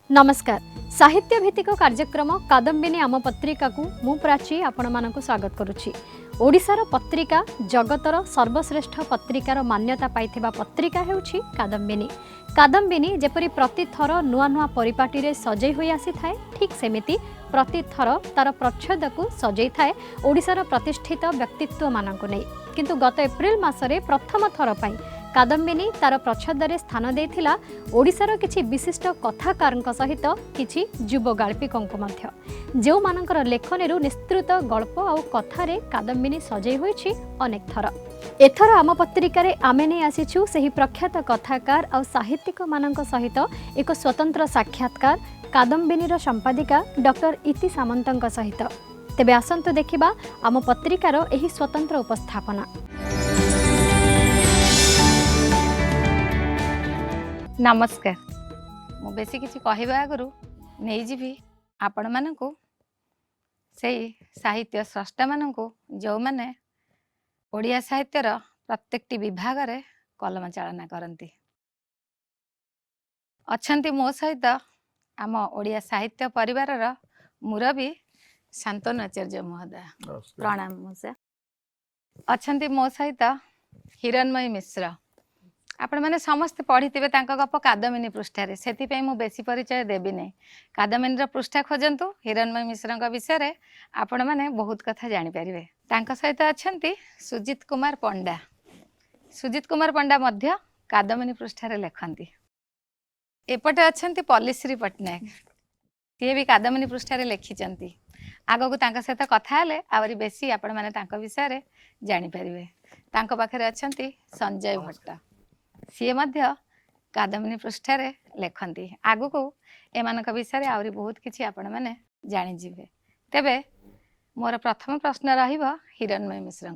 नमस्कार। साहित्य भित्तिक कार्यक्रम कादम्बिनी आम पत्रिका को मु प्राची आपण मानक स्वागत करुछि। ओडिशार पत्रिका जगतर सर्वश्रेष्ठ पत्रिकार मान्यता पाइथिबा पत्रिका हेउछि कादम्बिनी। कादम्बिनी जेपरि प्रति थर नुआ नुआ परिपाटी रे सजै होई आसी थाए, ठीक सेमिति प्रति थर तार प्रच्छद को सजै थाए ओडिशार प्रतिष्ठित व्यक्तित्व मानक नै। किंतु गत एप्रिल मासरे प्रथम थर पई कादम्बिनी तार प्रच्छदरे स्थान देथिला ओडिशार किछि विशिष्ट कथाकारଙ୍କ सहित किछि युव गाल्पिकଙ୍କୁ मध्य, जो मानकर लेखनेरु निस्तृत गल्प आउ कथारे कादम्बिनी सजै होइछि अनेक थर। एथर आम पत्रिका रे आमे नै आसीछु सेही प्रख्यात कथाकार आउ साहित्यिक मानଙ୍କ सहित एक स्वतंत्र साक्षात्कार कादम्बिनीर संपादिका डॉक्टर इति सामंतଙ୍କ सहित। तेबे आसंतु देखिबा आम पत्रिकार एही स्वतंत्र उपस्थापना। नमस्कार। मु बेसी किसी कहवा आगु नहीं जीवी आपण मानू से साहित्य स्रष्टा मानू जो मैंने ओडिया साहित्यर प्रत्येकटी विभाग रे कलम चालना करती अच्छा मो सहित आम ओडिया साहित्य परिवार मुरबी शांतनु आचार्य महोदय प्रणाम महोदय अच्छा मो सहित हिरणमयी मिश्र आपण मैंने समस्त पढ़ी गप कादम्बिनी पृष्ठारे से मु बेसी परिचय देवी नहीं। कादम्बिनी पृष्ठा खोजतु हिरणमयी मिश्र विषय आपण मैंने बहुत कथा जानीपारे। सहित अच्छा सुजित कुमार पंडा। सुजित कुमार पंडा मध्य कादम्बिनी पृष्ठारे लेखती। एपटे अच्छा पल्लीश्री पट्टनायक सी भी कादम्बिनी पृष्ठारे लिखिं। आगक सहित कथा हेले आवरी बेसी आपण मैंने विषय जानीपारे। पाखे अच्छा संजय भट्ट सी मध्य कादम्बिनी पृष्ठारे लेखती। आगु को एमान विषय आहरी बहुत किसी आपण मैंने जानीजे। तेबे मोर प्रथम प्रश्न रहिबा हिरणमयी मिश्र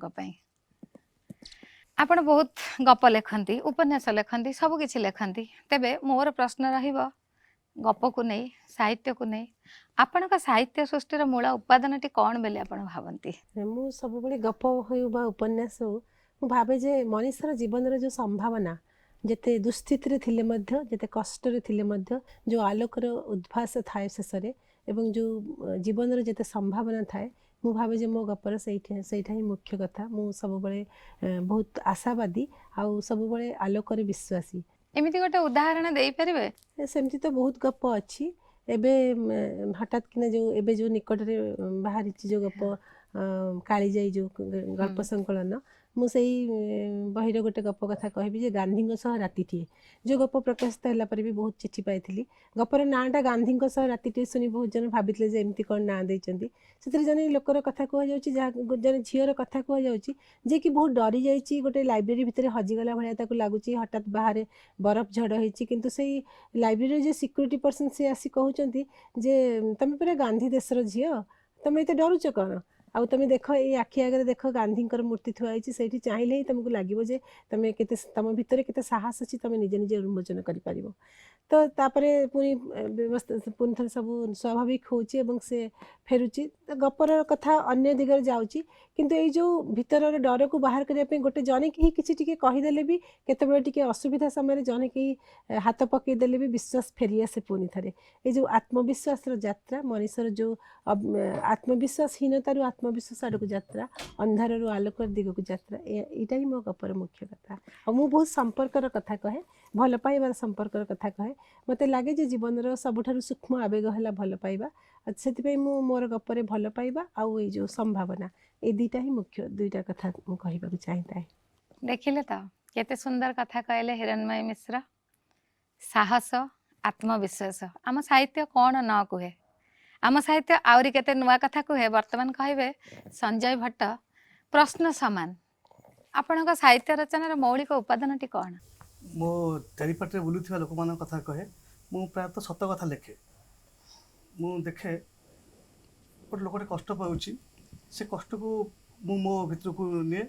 आपण बहुत गप लेखती, उपन्यास लेखती, सब किछि लेखती। तेबे मोर प्रश्न रहिबा गप को नहीं, साहित्य को नहीं, आपण साहित्य सृष्टिर मूल उपादानटी कौन बोली आपण भावती? मु सब बड़े गप हो बा उपन्यास हो मु भावे जे मनुष्यर जीवन जो संभावना जेते दुस्थिति थिले मध्य जेते कष्ट रे थिले मध्य जो आलोकर उद्भास थाए शेषे एवं जो जीवन रे जेते संभावना थाए मु भावे जे मो गपर सेठा ही मुख्य कथा। मु सब बड़े बहुत आशावादी आउ सब बड़े आलोकर विश्वासी। एमिति गोटे उदाहरण देई परिबे? सेमती तो बहुत गप अच्छी। एबे हठात किना जो एबे जो निकट रे बाहरी जो गप काली जाई जो गल्प संकलन मु बहिर गोटे गप कथा कहबी जे गांधी सह रातिटीए जो गप प्रकाशित होला पर भी बहुत चिठी पाइथिली। गपर नाटा गांधी सह रातिटीए सुनी बहुत जन भाबितले जे एमती कोन ना देइचंती। सेतिर जने लोकर कथा कह जाउची जने झियर कथा कह जाउची जे कि बहुत डरी जाइची, गोटे लाइब्रेरी भितर हजिगला भलिया ताकू लागुची। हठात बाहर बरफ झड़ होइची किंतु सेई लाइब्रेरी जे सिक्यूरिटी पर्सन से आसी कहउचंती जे तमे पुरा गांधी देशर झियो, तमे एते डरुच कोन? आउ तमे देख ये आखि आगे देख गांधी मूर्ति थुआई से चाहिए ही तुमको लगे जे तुम के तुम भितर के साहस अच्छी तुम निजे निजे उन्मोचन कर तो तापरे पुनी व्यवस्था पुनी थे सब स्वाभाविक होची से फेरुची। गपर कथा अन्य दिगरे जाउची किंतु ये जो भितर डर को बाहर करने गोटे जने कि किसी टिके कहीदेले भी केतबेले टिके असुविधा समय जने कि हाथ पकईदेले भी विश्वास फेरी आसे पुनी थे। ये जो आत्मविश्वास यात्रा मनुष्यर जो आत्मविश्वासहीनतार आत्मविश्वास आड़ को यात्रा, अंधार आलोक दिग को यात्रा, यहाँ ही मो गपर मुख्य कथा। और मु बहुत संपर्कर कथा कहे, भल पाइबार संपर्कर कथा कहे। मते लागे जे जीवन सबुठारु सूक्ष्म आवेग है भल पाइबा। से मोर गपरे भल पाइबा आउ ये जो संभावना ये दुईटा ही मुख्य दुईटा कथा मु कहबाकू चाहिए। देखिले तो केते सुंदर कथा कहले हिरणमयी मिश्र। साहस, आत्मविश्वास आम साहित्य कौन न कहे। आम साहित्य आउरी केते नुआ कथा कहे। वर्तमान कहे संजय भट्ट प्रश्न समान। आपण साहित्य रचनार मौलिक उपादानटी कौन? मो चारिपाटे बुलुवा लोक मान कथा कहे। मु प्रायतः सत कथा लिखे। मु देखे गोटे लोकटे कष्ट पाऊँच से कष्ट को मु मो भितर को निए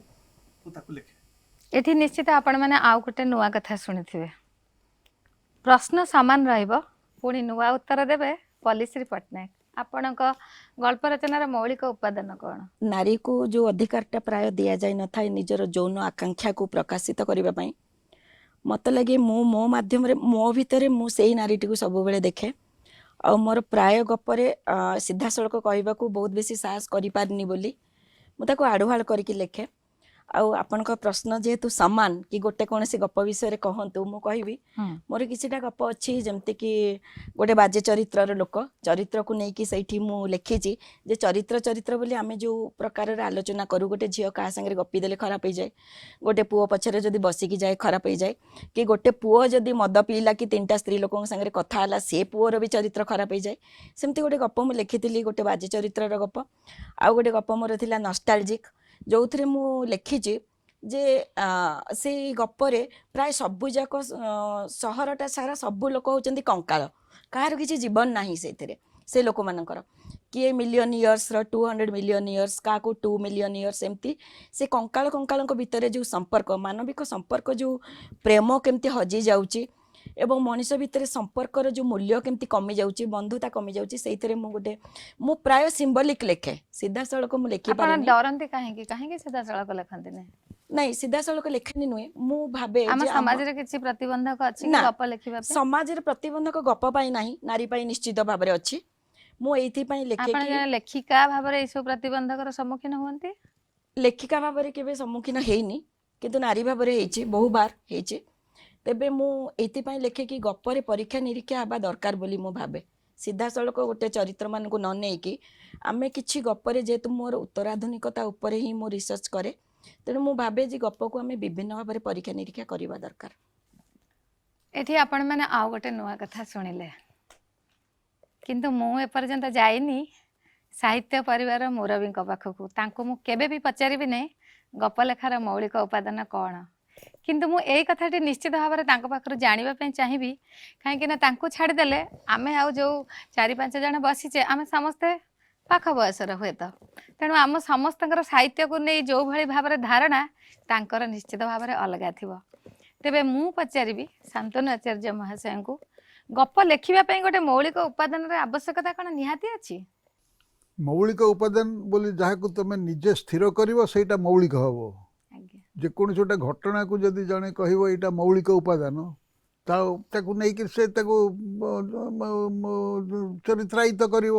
ताकू लिखे। एठी निश्चित आपण माने आउ गोटे नुआ कथा सुनिथिबे। प्रश्न समान रहइबो पुणी नुआ उत्तर देबे पल्लीश्री पट्टनायक। आपणक गल्प रचनार मौलिक उपादान कौन? नारी को जो अधिकारटा प्राय दिया जाय न थाए निजर यौन आकांक्षा को प्रकाशित करबा पई मत लगे मो माध्यम रे मो भितर मु सेही नारीटी को सब बेले देखे ଆଉ ମୋର ପ୍ରାୟ ଗପରେ ସିଧାସଳଖ କହିବାକୁ ବହୁତ ବେଶୀ ସାହସ କରିପାରିନି ବୋଲି ମୁଁ ତାକୁ ଆଡ଼ୁହାଳ କରିକି ଲେଖେ। ଆଉ ଆପଣଙ୍କ ପ୍ରଶ୍ନ ଯେହେତୁ ସମାନ କି ଗୋଟେ କୌଣସି ଗପ ବିଷୟରେ କହନ୍ତୁ, ମୁଁ କହିବି ମୋର କିଛିଟା ଗପ ଅଛି ଯେମିତିକି ଗୋଟେ ବାଜେ ଚରିତ୍ରର ଲୋକ, ଚରିତ୍ରକୁ ନେଇକି ସେଇଠି ମୁଁ ଲେଖିଛି ଯେ ଚରିତ୍ର ବୋଲି ଆମେ ଯେଉଁ ପ୍ରକାରର ଆଲୋଚନା କରୁ, ଗୋଟେ ଝିଅ କାହା ସାଙ୍ଗରେ ଗପି ଦେଲେ ଖରାପ ହେଇଯାଏ, ଗୋଟେ ପୁଅ ପଛରେ ଯଦି ବସିକି ଯାଏ ଖରାପ ହେଇଯାଏ, କି ଗୋଟେ ପୁଅ ଯଦି ମଦ ପିଇଲା କି 3ଟା ସ୍ତ୍ରୀ ଲୋକଙ୍କ ସାଙ୍ଗରେ କଥା ହେଲା ସେ ପୁଅର ବି ଚରିତ୍ର ଖରାପ ହେଇଯାଏ। ସେମିତି ଗୋଟେ ଗପ ମୁଁ ଲେଖିଥିଲି, ଗୋଟେ ବାଜେ ଚରିତ୍ରର ଗପ। ଆଉ ଗୋଟେ ଗପ ମୋର ଥିଲା ନଷ୍ଟାଲଜିକ୍, ଯେଉଁଥିରେ ମୁଁ ଲେଖିଛି ଯେ ସେଇ ଗପରେ ପ୍ରାୟ ସବୁଯାକ ସହରଟା ସାରା ସବୁ ଲୋକ ହେଉଛନ୍ତି କଙ୍କାଳ, କାହାର କିଛି ଜୀବନ ନାହିଁ ସେଇଥିରେ। ସେ ଲୋକମାନଙ୍କର କିଏ ମିଲିୟନ ଇୟର୍ସର 200 ମିଲିୟନ ଇୟର୍ସ, କାହାକୁ 2 ମିଲିୟନ ଇୟର୍ସ, ଏମିତି ସେ କଙ୍କାଳଙ୍କ ଭିତରେ ଯେଉଁ ସମ୍ପର୍କ, ମାନବିକ ସମ୍ପର୍କ, ଯେଉଁ ପ୍ରେମ କେମିତି ହଜି ଯାଉଛି ଏବଂ ମଣିଷ ଭିତରେ ସମ୍ପର୍କର ଯେଉଁ ମୂଲ୍ୟ କେମିତି କମି ଯାଉଛି, ବନ୍ଧୁତା କମି ଯାଉଛି, ସେଇଥିରେ ମୁଁ ପ୍ରାୟ ସିମ୍ବଲିକ୍ ଲେଖେ, ସିଧାସଳଖ ମୁଁ ଆପଣ ଲେଖିପାରେନି। ଡରନ୍ତି କାହିଁକି ସିଧାସଳଖ ଲେଖନ୍ତିନି? ନାଇଁ, ସିଧାସଳଖ ଲେଖେନି ନୁହେଁ, ମୁଁ ଭାବେ ଆମ ଯେ ସମାଜରେ କିଛି ପ୍ରତିବନ୍ଧକ ଅଛି କି ନା, ଗପ ଲେଖିବା ପାଇଁ? ସମାଜରେ ପ୍ରତିବନ୍ଧକ ଗପ ପାଇଁ ନାହିଁ, ନାରୀ ପାଇଁ ନିଶ୍ଚିତ ଭାବରେ ଅଛି। ମୁଁ ଏଇଥିପାଇଁ ଲେଖେ ଆପଣ କି ଜଣେ ଲେଖିକା ଭାବରେ ଏଇସବୁ ପ୍ରତିବନ୍ଧକର ସମ୍ମୁଖୀନ ହୁଅନ୍ତି? ଲେଖିକା ଭାବରେ କେବେ ସମ୍ମୁଖୀନ ହେଇନି, କିନ୍ତୁ ନାରୀ ଭାବରେ ହେଇଛି, ବହୁବାର ହେଇଛି। ତେବେ ମୁଁ ଏଇଥିପାଇଁ ଲେଖେ କି ଗପରେ ପରୀକ୍ଷା ନିରୀକ୍ଷା ହେବା ଦରକାର ବୋଲି ମୁଁ ଭାବେ। ସିଧାସଳଖ ଗୋଟେ ଚରିତ୍ରମାନଙ୍କୁ ନ ନେଇକି ଆମେ କିଛି ଗପରେ, ଯେହେତୁ ମୋର ଉତ୍ତରାଧୁନିକତା ଉପରେ ହିଁ ମୁଁ ରିସର୍ଚ୍ଚ କରେ, ତେଣୁ ମୁଁ ଭାବେ ଯେ ଗପକୁ ଆମେ ବିଭିନ୍ନ ଭାବରେ ପରୀକ୍ଷା ନିରୀକ୍ଷା କରିବା ଦରକାର। ଏଠି ଆପଣମାନେ ଆଉ ଗୋଟେ ନୂଆ କଥା ଶୁଣିଲେ, କିନ୍ତୁ ମୁଁ ଏପର୍ଯ୍ୟନ୍ତ ଯାଇନି ସାହିତ୍ୟ ପରିବାର ମୁରବୀଙ୍କ ପାଖକୁ। ତାଙ୍କୁ ମୁଁ କେବେ ବି ପଚାରିବି ନାହିଁ ଗପ ଲେଖାର ମୌଳିକ ଉପାଦାନ କ'ଣ, କିନ୍ତୁ ମୁଁ ଏଇ କଥାଟି ନିଶ୍ଚିତ ଭାବରେ ତାଙ୍କ ପାଖରୁ ଜାଣିବା ପାଇଁ ଚାହିଁବି। କାହିଁକିନା ତାଙ୍କୁ ଛାଡ଼ିଦେଲେ ଆମେ ଆଉ ଯେଉଁ 4-5 ଜଣ ବସିଛେ, ଆମେ ସମସ୍ତେ ପାଖ ବୟସର ହୁଏତ, ତେଣୁ ଆମ ସମସ୍ତଙ୍କର ସାହିତ୍ୟକୁ ନେଇ ଯେଉଁଭଳି ଭାବରେ ଧାରଣା ତାଙ୍କର ନିଶ୍ଚିତ ଭାବରେ ଅଲଗା ଥିବ। ତେବେ ମୁଁ ପଚାରିବି ଶାନ୍ତନୁ ଆଚାର୍ଯ୍ୟ ମହାଶୟଙ୍କୁ, ଗପ ଲେଖିବା ପାଇଁ ଗୋଟେ ମୌଳିକ ଉପାଦାନର ଆବଶ୍ୟକତା କ'ଣ ନିହାତି ଅଛି? ମୌଳିକ ଉପାଦାନ ବୋଲି ଯାହାକୁ ତମେ ନିଜେ ସ୍ଥିର କରିବ ସେଇଟା ମୌଳିକ ହବ। ଆଜ୍ଞା, ଯେକୌଣସି ଗୋଟେ ଘଟଣାକୁ ଯଦି ଜଣେ କହିବ ଏଇଟା ମୌଳିକ ଉପାଦାନ, ତାକୁ ନେଇକି ସେ ତାକୁ ଚରିତ୍ରାୟିତ କରିବ।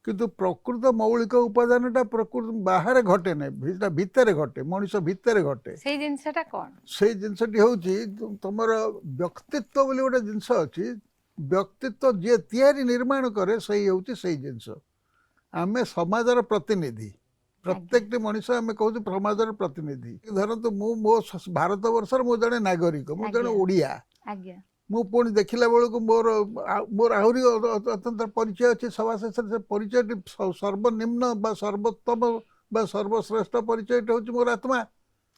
କିନ୍ତୁ ପ୍ରକୃତ ମୌଳିକ ଉପାଦାନଟା ପ୍ରକୃତ ବାହାରେ ଘଟେ ନାହିଁ, ସେଟା ଭିତରେ ଘଟେ, ମଣିଷ ଭିତରେ ଘଟେ। ସେଇ ଜିନିଷଟା କ'ଣ? ସେଇ ଜିନିଷଟି ହେଉଛି ତମର ବ୍ୟକ୍ତିତ୍ୱ ବୋଲି ଗୋଟେ ଜିନିଷ ଅଛି। ବ୍ୟକ୍ତିତ୍ୱ ଯିଏ ତିଆରି ନିର୍ମାଣ କରେ ସେଇ ହେଉଛି ସେଇ ଜିନିଷ। ଆମେ ସମାଜର ପ୍ରତିନିଧି, ପ୍ରତ୍ୟେକଟି ମଣିଷ ଆମେ କହୁଛୁ ସମାଜର ପ୍ରତିନିଧି। ଧରନ୍ତୁ ମୋ ଭାରତ ବର୍ଷର ମୁଁ ଜଣେ ନାଗରିକ, ମୁଁ ଜଣେ ଓଡ଼ିଆ। ଆଜ୍ଞା, ମୁଁ ପୁଣି ଦେଖିଲା ବେଳକୁ ମୋର ଆହୁରି ଅତ୍ୟନ୍ତ ପରିଚୟ ଅଛି। ସଭା ଶେଷରେ ସେ ପରିଚୟଟି ସର୍ବନିମ୍ନ ବା ସର୍ବୋତ୍ତମ ବା ସର୍ବଶ୍ରେଷ୍ଠ ପରିଚୟଟି ହେଉଛି ମୋର ଆତ୍ମା।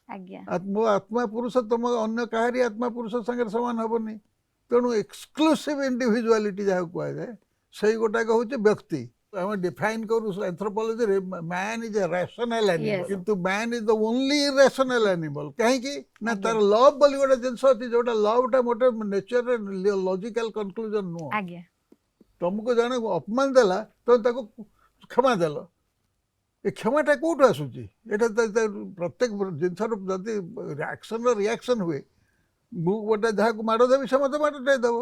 ଆଜ୍ଞା, ମୋ ଆତ୍ମା ପୁରୁଷ ତମ ଅନ୍ୟ କାହାରି ଆତ୍ମା ପୁରୁଷ ସାଙ୍ଗରେ ସମାନ ହେବନି। ତେଣୁ ଏକ୍ସକ୍ଲୁସିଭ୍ ଇଣ୍ଡିଭିଜୁଆଲିଟି ଯାହାକୁ କୁହାଯାଏ, ସେଇ ଗୋଟାକ ହେଉଛି ବ୍ୟକ୍ତି। ଆମେ ଡିଫାଇନ୍ କରୁ ଆନ୍ଥ୍ରୋପୋଲୋଜିରେ man is a rational animal, କିନ୍ତୁ man is the only irrational animal. କାହିଁକି ନା ତାର ଲଭ୍ ବୋଲି ଗୋଟେ ଜିନିଷ ଅଛି, ଯୋଉଟା ଲଭ୍ଟା ଗୋଟେ ନେଚରରେ ଲଜିକାଲ କନକ୍ଲୁଜନ ନୁହଁ। ଆଜ୍ଞା, ତମକୁ ଜଣେ ଅପମାନ ଦେଲା, ତମେ ତାକୁ କ୍ଷମା ଦେଲ, ଏ କ୍ଷମାଟା କୋଉଠୁ ଆସୁଛି? ଏଇଟା ପ୍ରତ୍ୟେକ ଜିନିଷର ଯଦି ଆକ୍ସନର ରିଆକ୍ସନ ହୁଏ, ମୁଁ ଗୋଟେ ଯାହାକୁ ମାଡ଼ ଦେବି ସେ ମୋତେ ମାଡ଼ଟାଇ ଦେବ।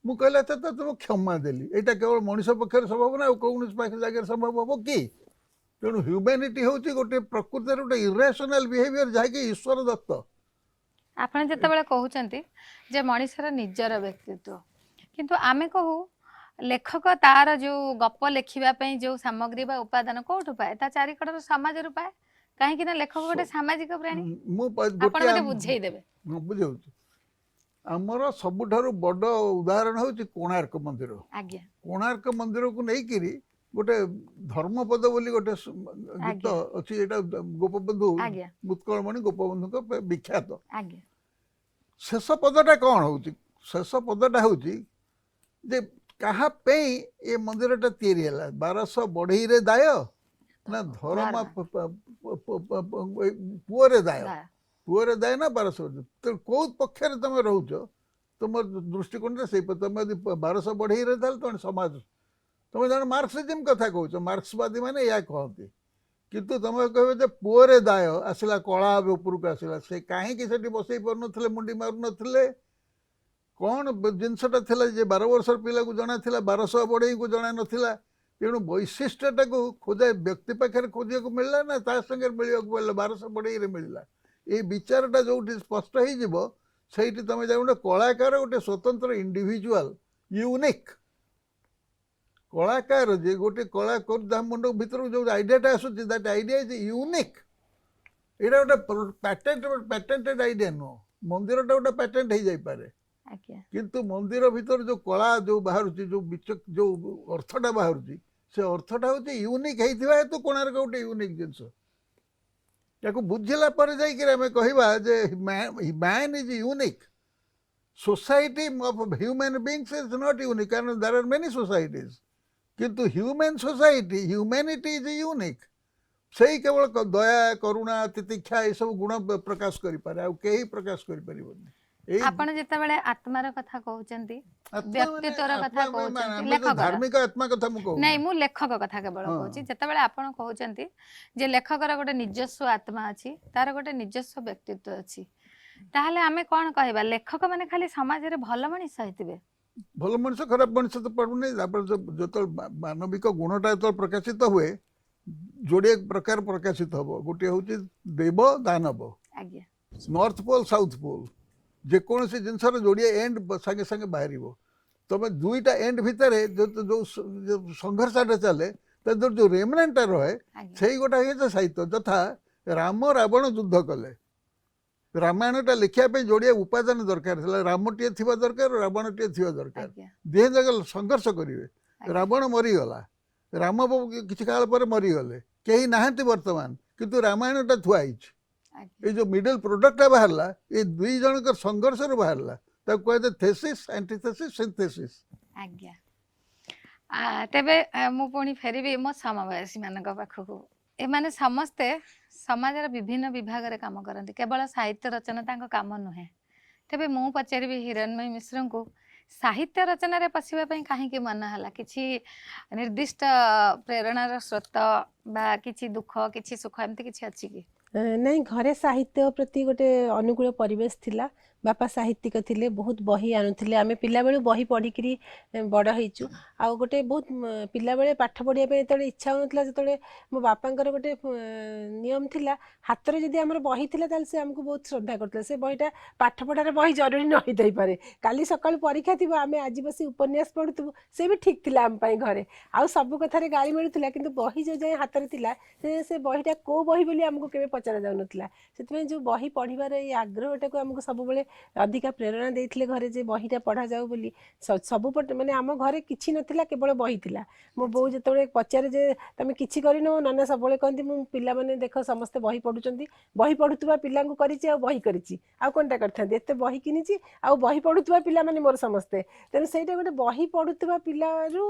ମୁଁ କହିଲା ତ ତୁମକୁ କ୍ଷମା ଦେଲି, ଏଇଟା କେବଳ ମଣିଷ ପକ୍ଷରେ ସମ୍ଭବ ନା ଆଉ କୌଣସି ପାଖରେ ଜାଗାରେ ସମ୍ଭବ ହବ କି? ତେଣୁ ହ୍ୟୁମାନିଟି ହେଉଛି ଗୋଟେ ପ୍ରକୃତରେ ଗୋଟେ ଇରାସନାଲ ବିହେଭିଅର, ଯାହାକି ଈଶ୍ୱର ଦତ୍ତ। ଆପଣ ଯେତେବେଳେ କହୁଛନ୍ତି ଯେ ମଣିଷର ନିଜର ବ୍ୟକ୍ତିତ୍ୱ, କିନ୍ତୁ ଆମେ କହୁ ଲେଖକ ତାର ଯେଉଁ ଗପ ଲେଖିବା ପାଇଁ ଯେଉଁ ସାମଗ୍ରୀ ବା ଉପାଦାନ କୋଉଠୁ ପାଏ? ତା ଚାରିକଡ଼ର ସମାଜରୁ ପାଏ। କାହିଁକି ନା ଲେଖକ ଗୋଟେ ସାମାଜିକ ପ୍ରାଣୀ। ମୁଁ ଆପଣ ମୋତେ ବୁଝେଇଦେବେ। ବୁଝାଉଛି। ଆମର ସବୁଠାରୁ ବଡ଼ ଉଦାହରଣ ହେଉଛି କୋଣାର୍କ ମନ୍ଦିର। ଆଜ୍ଞା, କୋଣାର୍କ ମନ୍ଦିରକୁ ନେଇକିରି ଗୋଟେ ଧର୍ମପଦ ବୋଲି ଗୋଟେ ଗୀତ ଅଛି, ଏଇଟା ଗୋପବନ୍ଧୁ ଉତ୍କଳମଣି ଗୋପବନ୍ଧୁଙ୍କ ବିଖ୍ୟାତ। ଆଜ୍ଞା, ଶେଷ ପଦଟା କ'ଣ ହେଉଛି? ଶେଷ ପଦଟା ହେଉଛି ଯେ କାହା ପାଇଁ ଏ ମନ୍ଦିରଟା ତିଆରି ହେଲା? 1200 ବଢ଼େଇରେ ଦାୟ ନା ଧରମା ପୁଅରେ ଦାୟ? ପୁଅରେ ଦାୟ ନା 1200? ତେଣୁ କୋଉ ପକ୍ଷରେ ତମେ ରହୁଛ, ତୁମର ଦୃଷ୍ଟିକୋଣରେ ସେଇ ତମେ ଯଦି 1200 ବଢ଼େଇରେ ତାହେଲେ ତମେ ସମାଜ, ତମେ ଜଣେ ମାର୍କ୍ସିଜିମ୍ କଥା କହୁଛ, ମାର୍କ୍ସବାଦୀ ମାନେ ଏହା କହନ୍ତି। କିନ୍ତୁ ତମେ କହିବ ଯେ ପୁଅରେ ଦାୟ ଆସିଲା, କଳା ଉପରକୁ ଆସିଲା, ସେ କାହିଁକି ସେଠି ବସେଇ ପାରୁନଥିଲେ, ମୁଣ୍ଡି ମାରୁନଥିଲେ? कौन जिनसटा थिला जे 12 वर्षर पिला को जଣା थिला 1200 बढ़ई को जଣା नथिला तेणु वैशिष्ट्यटा को खोजा व्यक्ति पाखे खोजा को मिलला ना ता संगे मिलिया को मिलला 1200 बढ़ई रे मिलला ए विचारटा जोठी स्पष्ट हो जिवो सेठी तमे जाउना कलाकार गोटे स्वतंत्र इंडिविजुअल यूनिक कलाकार जे गोटे कला कर मुंड भीतर जो आइडियाटा आसुची दैट आइडिया इज यूनिक एटा गोटे पैटेंटेड आइडिया नो मंदिरटा गोटे पैटेंट हो जाई पारे आज्ञा किंतु मंदिर भीतर जो कला जो बाहर जो अर्थटा बाहर से अर्थटा हूँ यूनिक होता है तो कोणार्क गोटे यूनिक जिनस या बुझिला पर कहवा जे man is unique society of human beings is not unique कारण देयर आर मेनी सोसाइटीज किंतु human society humanity is unique से केवल दया करुणा तितिक्षा ये सब गुण प्रकाश करें आ प्रकाश कर आपण जेतेबेले आत्मार कथा कहउचंती व्यक्तित्वर कथा कहउचंती लेखक धार्मिक आत्मा कथा मु कहू नहीं मु लेखक कथा केवल कहउची जेतेबेले आपण कहउचंती जे लेखकर गोटे निजस्व आत्मा अछि तार गोटे निजस्व व्यक्तित्व अछि ताहले आमे कोन कहबा लेखक माने खाली समाज रे भल मनिष होइतिबे भल मनुष्य खराब मनुष्य तो पड़ू नहीं जो मानविक गुणटा जो प्रकाशित हुए जोड़े प्रकार प्रकाशित हम गोटे हूँ देव दानव आज्ञा नॉर्थ पोल साउथ पोल जेकोसी जिनसर जोड़े एंड सागे सागे बाहर तुम दुईटा एंड भितर जो संघर्षटा चले जो रेमनेंटा रहे से गोटा है साहित्य यथा राम रावण युद्ध कले रामायणटा लिखापी जोड़िया उपादान दरकार रामटे थी दरकार रावणटे थी दरकार दिहे जगह संघर्ष करेंगे रावण मरीगला राम किसी काल पर मरीगले कहीं नहांती वर्तमान किंतु रामायणटा थुआई ये जो मिडल प्रोडक्टा बाहरला ये दुई जन संघर्ष बाहरला कहते थेसिस एंटीथेसिस सिंथेसिस आज्ञा तेबे मु पुणी फेरबी मो समवयसी मानक पाखकु ए माने समस्ते समाजर विभिन्न विभाग रे काम करती केवल साहित्य रचना तांको काम नुहे तेबे मु पचारिबी हिरणमयी मिश्र को साहित्य रचना रे पशिबा पई काहे के मन हला किछि निर्दिष्ट प्रेरणार स्रोत बा किछि दुख किछि सुख एमती किछि अछि कि नहीं घरे साहित्य प्रति गोटे अनुकूल परिवेश थिला बापा साहित्यिक थिले बहुत बही आनुथिले आमे पिला बेलु बही पढ़िकरी बड़ होइचु आ गोटे बहुत पिला बेले पाठ पढ़िया पे तळे इच्छा होनथला जतळे मो बापांकर गोटे नियम थिला हाथ रे जदी हमर बही थिला ताल से हमको बहुत श्रद्धा करथले से बहीटा पाठ पढ़ारे बही जरूरी न होई दई पारे काली सकाळ परीक्षा थिबो आमे आज बसी उपन्यास पढुतु से भी ठीक थिला हम पई घरे आ सब कथा रे गाली मिलुथिला किंतु बही जो जाय हाथ रे थिला से बहीटा को बही बोली हमको केबे पचारा जाउ नथिला सेतमे जो बही पढिबार ए आग्रहटा को हमको सब बेले अधिका प्रेरणा देइथिले घरे जे बहीटा पढ़ा जाऊ बोली सब माने आम घरे किछि नथिला केवल बही थिला मो बो जतबे पचारे जे तमे किछि करिनो नाना सब बेले कहंती मु पिला माने देखो समस्त बही पढुचंती बही पढुतबा पिला को करिछि आ बही करिछि आ कोनटा करथांती एते बही किनिछि आ बही पढुतबा पिला माने मोर समस्ते तेन सेटा गोटे बही पढुतबा पिला रु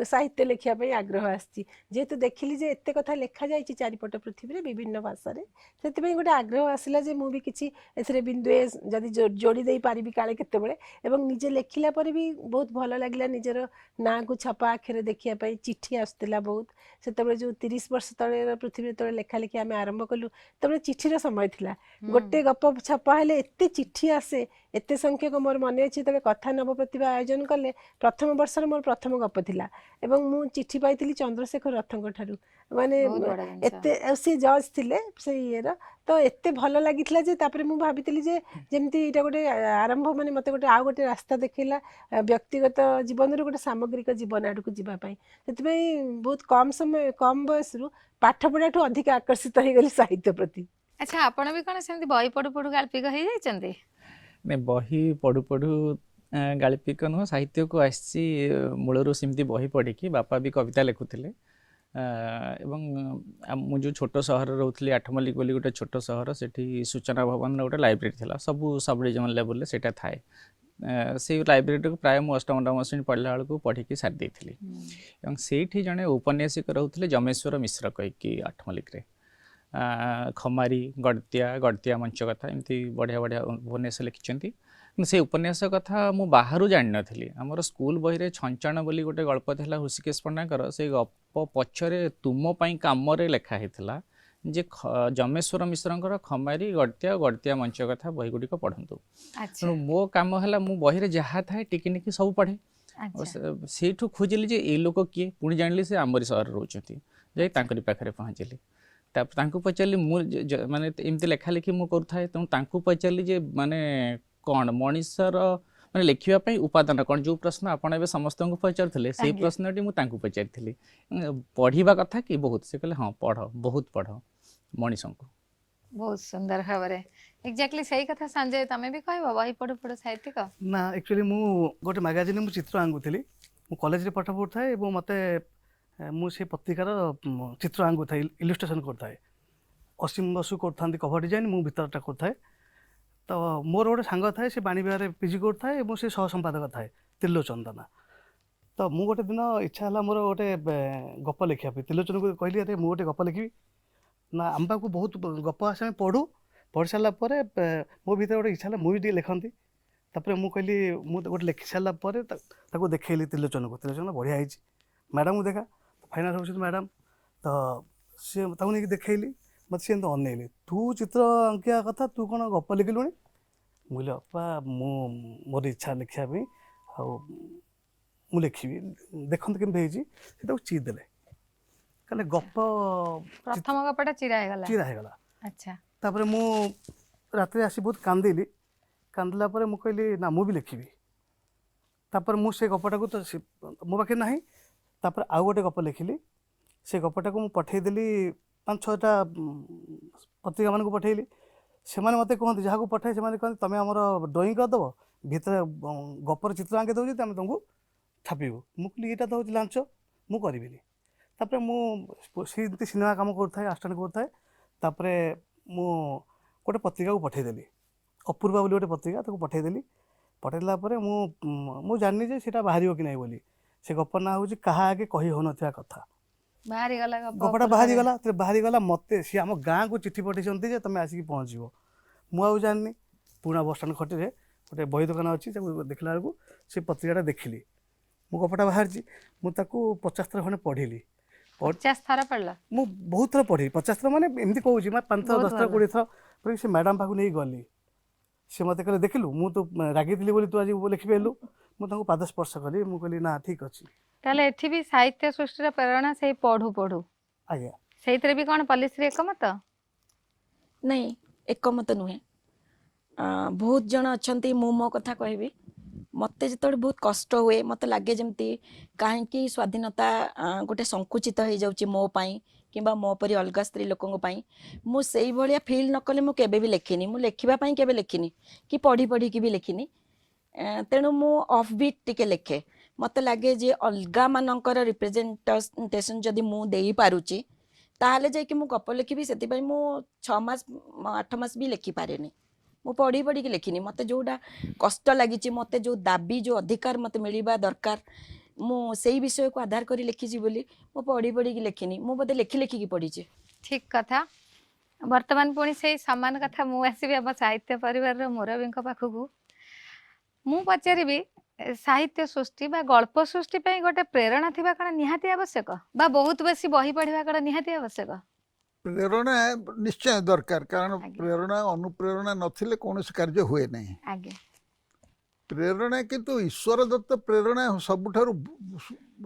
साहित्य लेखिया पई आग्रह आछि जेतु देखिली जे एते कथा लेखा जाइछि चारिपट पृथ्वी रे विभिन्न भाषा रे सेति पई गोटे आग्रह आसिला जे मु भी किछि एथरे बिंदुए जदी जोड़ी दे पारिबी काले केते बेले एवं निजे लेखिला पर भी बहुत भल लागिला निजर ना को छपा आखिरे देखिया पई चिट्ठी आस्तिला बहुत सेते जो 30 वर्ष तळे पृथ्वी तळे लेखा लेखि आमे आरंभ कलु तबे चिट्ठी रो समय थिला गोटे गप छपा हेले एते चिट्ठी आसे एते संख्यक मोर मने अछि तबे कथा नव प्रतिभा आयोजन कले प्रथम वर्ष मोर प्रथम गप थिला एवं मु चिट्ठी पाइतिली चंद्रशेखर रथंक ठारू माने एते से जज थिले से येरा तो एते भल लागितला जे तापरे मु भाबितिली जे जेमती इटा गोटे आरंभ माने मते गोटे आ गोटे रास्ता देखैला व्यक्तिगत जीवन रो गोटे सामग्रिक जीवन आडू को जीवा पई सेतबे बहुत कम समय कम बयस रु पाठ पढ़ाठू अधिक आकर्षित हो गली साहित्य प्रति अच्छा आपण भी कोन सेमती बही पढु पढु गाल्पिक हो जाइचंती ने बही पढु पढु गाल्पिक नुह साहित्य को आसी मूलरू सेमती बही पढ़ी कि बापा भी कविता लिखुथिले एवं मु जो छोट सहर रोथली आठमल्लिक बोली गोटे छोट सहर सेठी सूचना भवन गोटे लाइब्रेरी थिला सब डिविजन लेवल सेटा थाए से लाइब्रेरी को प्राय मु अष्टम नवम श्रेणी पढ़ला बेलू पढ़ी सारी देइथिली एवं सेठी जने उपन्यासिक रोथले जमेश्वर मिश्र कहीकि आठमल्लिक रे खमारी गड़तिया मंच कथा एमती बढ़िया बढ़िया उपन्यास लिखिंट से उपन्यास कथा मु बाहर जान नी आमर स्कूल बही रे छंचन बोली गोटे गल्प था हृषिकेश पंडाकर से गप पछरे तुम पई काम रे लेखा होता ଯେ ଯମେଶ୍ୱର ମିଶ୍ରଙ୍କର ଖମାରି ଗଦ୍ୟ ଗଦ୍ୟା ମଞ୍ଚ କଥା ବହି ଗୁଡ଼ିକ ପଢ଼ନ୍ତୁ। ଆଚ୍ଛା ତେଣୁ ମୋ କାମ ହେଲା ମୁଁ ବହିରେ ଯାହା ଥାଏ ଟିକିନିକି ସବୁ ପଢ଼େ। ଆଚ୍ଛା ସେଇଠୁ ଖୋଜିଲି ଯେ ଏଇ ଲୋକ କିଏ, ପୁଣି ଜାଣିଲି ସେ ଆମରି ସହରରେ ରହୁଛନ୍ତି, ଯାଇ ତାଙ୍କରି ପାଖରେ ପହଞ୍ଚିଲି। ତାପରେ ତାଙ୍କୁ ପଚାରିଲି ମୁଁ ମାନେ ଏମିତି ଲେଖା ଲେଖି ମୁଁ କରୁଥାଏ, ତେଣୁ ତାଙ୍କୁ ପଚାରିଲି ଯେ ମାନେ କ'ଣ ମଣିଷର ମାନେ ଲେଖିବା ପାଇଁ ଉପାଦାନ କ'ଣ, ଯେଉଁ ପ୍ରଶ୍ନ ଆପଣ ଏବେ ସମସ୍ତଙ୍କୁ ପଚାରୁଥିଲେ ସେଇ ଆଜ୍ଞା। ପ୍ରଶ୍ନଟି ମୁଁ ତାଙ୍କୁ ପଚାରିଥିଲି। ପଢ଼ିବା କଥା କି ବହୁତ, ସେ କହିଲେ ହଁ ପଢ଼, ବହୁତ ପଢ଼ ମଣିଷଙ୍କୁ। ବହୁତ ସୁନ୍ଦର ଭାବରେ ଏକ୍ଜାକ୍ଟଲି ସେଇ କଥା ସଞ୍ଜୟ ତମେ ବି କହିବ ବହି ପଢୁ ପଢୁ ସାହିତ୍ୟିକ। ନା ଆକ୍ଚୁଆଲି ମୁଁ ଗୋଟେ ମ୍ୟାଗାଜିନ୍ରେ ମୁଁ ଚିତ୍ର ଆଙ୍ଗୁଥିଲି, ମୁଁ କଲେଜରେ ପାଠ ପଢ଼ୁଥାଏ ଏବଂ ମୋତେ ମୁଁ ସେ ପତ୍ରିକାର ଚିତ୍ର ଆଙ୍ଗୁଥାଏ, ଇଲୁଷ୍ଟ୍ରେସନ୍ କରୁଥାଏ। ଅସୀମ ବସୁ କରୁଥାନ୍ତି କଭର ଡିଜାଇନ୍, ମୁଁ ଭିତରଟା କରୁଥାଏ। ତ ମୋର ଗୋଟେ ସାଙ୍ଗ ଥାଏ, ସେ ବାଣୀବିହାରରେ ପିଜି କରୁଥାଏ ଏବଂ ସେ ସହ ସମ୍ପାଦକ ଥାଏ, ତ୍ରିଲୋଚନ ତା ନାଁ। ତ ମୁଁ ଗୋଟେ ଦିନ ଇଚ୍ଛା ହେଲା ମୋର ଗୋଟେ ଗପ ଲେଖିବା ପାଇଁ, ତ୍ରିଲୋଚନକୁ କହିଲି ଆରେ ମୁଁ ଗୋଟେ ଗପ ଲେଖିବି। ନା ଆମ ପାଖକୁ ବହୁତ ଗପ ଆସେ, ଆମେ ପଢ଼ୁ, ପଢ଼ି ସାରିଲା ପରେ ମୋ ଭିତରେ ଗୋଟେ ଇଚ୍ଛା ହେଲା ମୁଁ ବି ଟିକେ ଲେଖନ୍ତି। ତାପରେ ମୁଁ କହିଲି ମୁଁ ଗୋଟେ ଲେଖି ସାରିଲା ପରେ ତାକୁ ଦେଖେଇଲି ତ୍ରିଲୋଚନକୁ, ତ୍ରିଲୋଚନ ବଢ଼ିଆ ହେଇଛି, ମ୍ୟାଡ଼ାମକୁ ଦେଖା, ଫାଇନାଲ୍ ହେଉଛନ୍ତି ମ୍ୟାଡ଼ାମ୍। ତ ସିଏ ତାକୁ ନେଇକି ଦେଖେଇଲି, ମୋତେ ସିଏ ଏମିତି ଅନେଇଲେ, ତୁ ଚିତ୍ର ଆଙ୍କିବା କଥା, ତୁ କ'ଣ ଗପ ଲେଖିଲୁଣି? ମୁଁ କହିଲି ଅପା ମୋର ଇଚ୍ଛା ଲେଖିବା ପାଇଁ, ଆଉ ମୁଁ ଲେଖିବି, ଦେଖନ୍ତୁ କେମିତି ହେଇଛି। ସେ ତାକୁ ଚିରି ଦେଲେ, କହିଲେ ଗପ ପ୍ରଥମ ଗପଟା ଚିରା ହେଇଗଲା। ଚିରା ହେଇଗଲା। ଆଚ୍ଛା ତାପରେ ମୁଁ ରାତିରେ ଆସି ବହୁତ କାନ୍ଦିଲି, କାନ୍ଦିଲା ପରେ ମୁଁ କହିଲି ନା ମୁଁ ବି ଲେଖିବି। ତାପରେ ମୁଁ ସେ ଗପଟାକୁ ତ ମୋ ପାଖରେ ନାହିଁ, ତାପରେ ଆଉ ଗୋଟେ ଗପ ଲେଖିଲି। ସେ ଗପଟାକୁ ମୁଁ ପଠେଇଦେଲି 5-6ଟା ପତ୍ରିକାମାନଙ୍କୁ ପଠେଇଲି। ସେମାନେ ମୋତେ କୁହନ୍ତି, ଯାହାକୁ ପଠାଏ ସେମାନେ କହନ୍ତି ତମେ ଆମର ଡ୍ରଇଂ କରିଦେବ, ଭିତରେ ଗପର ଚିତ୍ର ଆଙ୍କି ଦେଉଛି, ଆମେ ତୁମକୁ ଛାପିବୁ। ମୁଁ କହିଲି ଏଇଟା ତ ହେଉଛି ଲାଞ୍ଚ, ମୁଁ କରିବିନି। ତାପରେ ମୁଁ ସେମିତି ସିନେମା କାମ କରୁଥାଏ, ଆସିଷ୍ଟାଣ୍ଟ କରୁଥାଏ। ତାପରେ ମୁଁ ଗୋଟେ ପତ୍ରିକାକୁ ପଠେଇଦେଲି, ଅପୂର୍ବା ବୋଲି ଗୋଟେ ପତ୍ରିକା, ତାକୁ ପଠେଇଦେଲି। ପଠେଇଦେଲା ପରେ ମୁଁ ଜାଣିନି ଯେ ସେଇଟା ବାହାରିବ କି ନାହିଁ ବୋଲି। ସେ ଗପ ନାଁ ହେଉଛି କାହା ଆଗେ କହି ହେଉନଥିବା କଥା। ବାହାରିଗଲା ଗପଟା ବାହାରିଗଲା। ମୋତେ ସିଏ ଆମ ଗାଁକୁ ଚିଠି ପଠେଇଛନ୍ତି ଯେ ତମେ ଆସିକି ପହଞ୍ଚିବ। ମୁଁ ଆଉ ଜାଣିନି। ପୁରୁଣା ବସଷ୍ଟାଣ୍ଡ ଖଟିରେ ଗୋଟେ ବହି ଦୋକାନ ଅଛି, ତାକୁ ଦେଖିଲା ବେଳକୁ ସେ ପତ୍ରିକାଟା ଦେଖିଲି, ମୁଁ ଗପଟା ବାହାରିଛି। ମୁଁ ତାକୁ 50 ଥର ଖଣ୍ଡେ ପଢ଼ିଲି। 50 ଥର ପଢିଲ? ମୁଁ ବହୁତ ଥର ପଢ଼ି, 50 ଥର ମାନେ ଏମିତି କହୁଛି, 5 ଥର, ବହୁତ 10 ଥର, ଭଲ। 20 ଥର ପରେ ସେ ମ୍ୟାଡ଼ାମ୍ ପାଖକୁ ନେଇ ଗଲି। ସେ ମୋତେ କହିଲେ ଦେଖିଲୁ ମୁଁ ତ ରାଗିଥିଲି ବୋଲି ତୁ ଆଜି ଲେଖିପାରିଲୁ। ମୁଁ ତାଙ୍କୁ ପାଦ ସ୍ପର୍ଶ କଲି, ମୁଁ କହିଲି ନା ଠିକ୍ ଅଛି। ତାହେଲେ ଏଠି ବି ସାହିତ୍ୟ ସୃଷ୍ଟିର ପ୍ରେରଣା ସେଇ ପଢୁ ପଢୁ। ଆଜ୍ଞା। ସେଇଥିରେ ବି କ'ଣ ପଲିଶ୍ରୀ ଏକମତ? ନାଇଁ, ଏକମତ ନୁହେଁ। ବହୁତ ଜଣ ଅଛନ୍ତି, ମୁଁ ମୋ କଥା କହିବି, ମୋତେ ଯେତେବେଳେ ବହୁତ କଷ୍ଟ ହୁଏ, ମୋତେ ଲାଗେ ଯେମିତି କାହିଁକି ସ୍ୱାଧୀନତା ଗୋଟେ ସଙ୍କୁଚିତ ହେଇଯାଉଛି ମୋ ପାଇଁ କିମ୍ବା ମୋ ପରି ଅଲଗା ସ୍ତ୍ରୀ ଲୋକଙ୍କ ପାଇଁ। ମୁଁ ସେଇଭଳିଆ ଫିଲ୍ ନ କଲେ ମୁଁ କେବେ ବି ଲେଖିନି, ମୁଁ ଲେଖିବା ପାଇଁ କେବେ ଲେଖିନି, କି ପଢ଼ି ପଢ଼ିକି ବି ଲେଖିନି। ତେଣୁ ମୁଁ ଅଫ୍ ବିଟ୍ ଟିକେ ଲେଖେ। ମୋତେ ଲାଗେ ଯେ ଅଲଗା ମାନଙ୍କର ରିପ୍ରେଜେଣ୍ଟେସନ୍ ଯଦି ମୁଁ ଦେଇପାରୁଛି ତାହେଲେ ଯାଇକି ମୁଁ ଗପ ଲେଖିବି। ସେଥିପାଇଁ ମୁଁ 6 ମାସ 8 ମାସ ବି ଲେଖିପାରେନି, ମୁଁ ପଢ଼ି ପଢ଼ିକି ଲେଖିନି। ମୋତେ ଯେଉଁଟା କଷ୍ଟ ଲାଗିଛି, ମୋତେ ଯେଉଁ ଦାବି, ଯେଉଁ ଅଧିକାର ମୋତେ ମିଳିବା ଦରକାର, ମୁଁ ସେଇ ବିଷୟକୁ ଆଧାର କରି ଲେଖିଛି ବୋଲି ମୁଁ ପଢ଼ି ପଢ଼ିକି ଲେଖିନି, ମୁଁ ବୋଧେ ଲେଖି ଲେଖିକି ପଢ଼ିଛି। ଠିକ୍ କଥା। ବର୍ତ୍ତମାନ ପୁଣି ସେଇ ସମାନ କଥା ମୁଁ ଆସିବି ଆମ ସାହିତ୍ୟ ପରିବାରର ମୁରବୀଙ୍କ ପାଖକୁ। ମୁଁ ପଚାରିବି, ସାହିତ୍ୟ ସୃଷ୍ଟି ବା ଗଳ୍ପ ସୃଷ୍ଟି ପାଇଁ ଗୋଟେ ପ୍ରେରଣା ଥିବା କ'ଣ ନିହାତି ଆବଶ୍ୟକ, ବା ବହୁତ ବେଶୀ ବହି ପଢ଼ିବା କ'ଣ ନିହାତି ଆବଶ୍ୟକ? ପ୍ରେରଣା ନିଶ୍ଚୟ ଦରକାର, କାରଣ ଆଜ୍ଞା ପ୍ରେରଣା ଅନୁପ୍ରେରଣା ନଥିଲେ କୌଣସି କାର୍ଯ୍ୟ ହୁଏ ନାହିଁ। ଆଜ୍ଞା ପ୍ରେରଣା କିନ୍ତୁ ଈଶ୍ୱର ଦତ୍ତ ପ୍ରେରଣା ସବୁଠାରୁ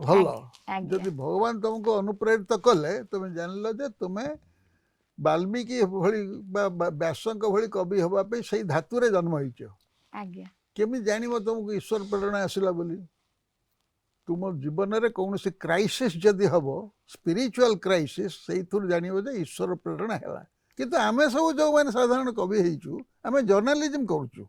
ଭଲ। ଆଜ୍ଞା ଯଦି ଭଗବାନ ତୁମକୁ ଅନୁପ୍ରେରିତ କଲେ, ତୁମେ ଜାଣିଲ ଯେ ତୁମେ ବାଲ୍ମୀକି ଭଳି ବା ବ୍ୟାସଙ୍କ ଭଳି କବି ହେବା ପାଇଁ ସେଇ ଧାତୁରେ ଜନ୍ମ ହେଇଛ। ଆଜ୍ଞା କେମିତି ଜାଣିବ ତୁମକୁ ଈଶ୍ୱର ପ୍ରେରଣା ଆସିଲା ବୋଲି? ତୁମ ଜୀବନରେ କୌଣସି କ୍ରାଇସିସ୍ ଯଦି ହେବ, ସ୍ପିରିଚୁଆଲ କ୍ରାଇସିସ୍, ସେଇଥିରୁ ଜାଣିବ ଯେ ଈଶ୍ୱର ପ୍ରେରଣା ହେଲା। କିନ୍ତୁ ଆମେ ସବୁ ଯେଉଁମାନେ ସାଧାରଣ କବି ହେଇଛୁ, ଆମେ ଜର୍ଣ୍ଣାଲିଜିମ୍ କରୁଛୁ।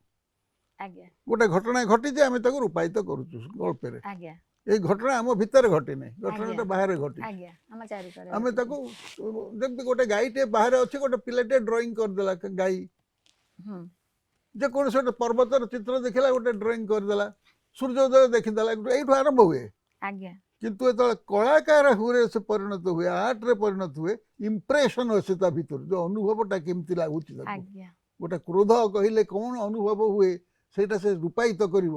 ଆଜ୍ଞା ଗୋଟେ ଘଟଣା ଘଟିଛି, ଆମେ ତାକୁ ରୂପାୟିତ କରୁଛୁ ଗଳ୍ପରେ। ଆଜ୍ଞା ଏଇ ଘଟଣା ଆମ ଭିତରେ ଘଟିନି, ଘଟଣାଟା ଆଜ୍ଞା ବାହାରେ ଘଟିଛି। ଆଜ୍ଞା ଆମ ଚାରିକରେ ଆମେ ଘଟିଛି। ତାକୁ ଯେମିତି ଗୋଟେ ଗାଈଟେ ବାହାରେ ଅଛି, ଗୋଟେ ପିଲାଟେ ଡ୍ରଇଂ କରିଦେଲା ଗାଈ, ହୁଁ ଯେକୌଣସି ଗୋଟେ ପର୍ବତର ଚିତ୍ର ଦେଖିଲା, ଗୋଟେ ଡ୍ରଇଂ କରିଦେଲା, ସୂର୍ଯ୍ୟୋଦୟ ଦେଖିଦେଲା, ଏଇଠୁ ଆରମ୍ଭ ହୁଏ। ଆଜ୍ଞା କିନ୍ତୁ ଯେତେବେଳେ କଳାକାର ହୁଏ, ସେ ପରିଣତ ହୁଏ, ଆର୍ଟରେ ପରିଣତ ହୁଏ, ଇମ୍ପ୍ରେସନ୍ ଅଛି ତା ଭିତରୁ, ଯେଉଁ ଅନୁଭବଟା କେମିତି ଲାଗୁଛି ତାକୁ। ଆଜ୍ଞା ଗୋଟେ କ୍ରୋଧ କହିଲେ କ'ଣ ଅନୁଭବ ହୁଏ, ସେଇଟା ସେ ରୂପାୟିତ କରିବ।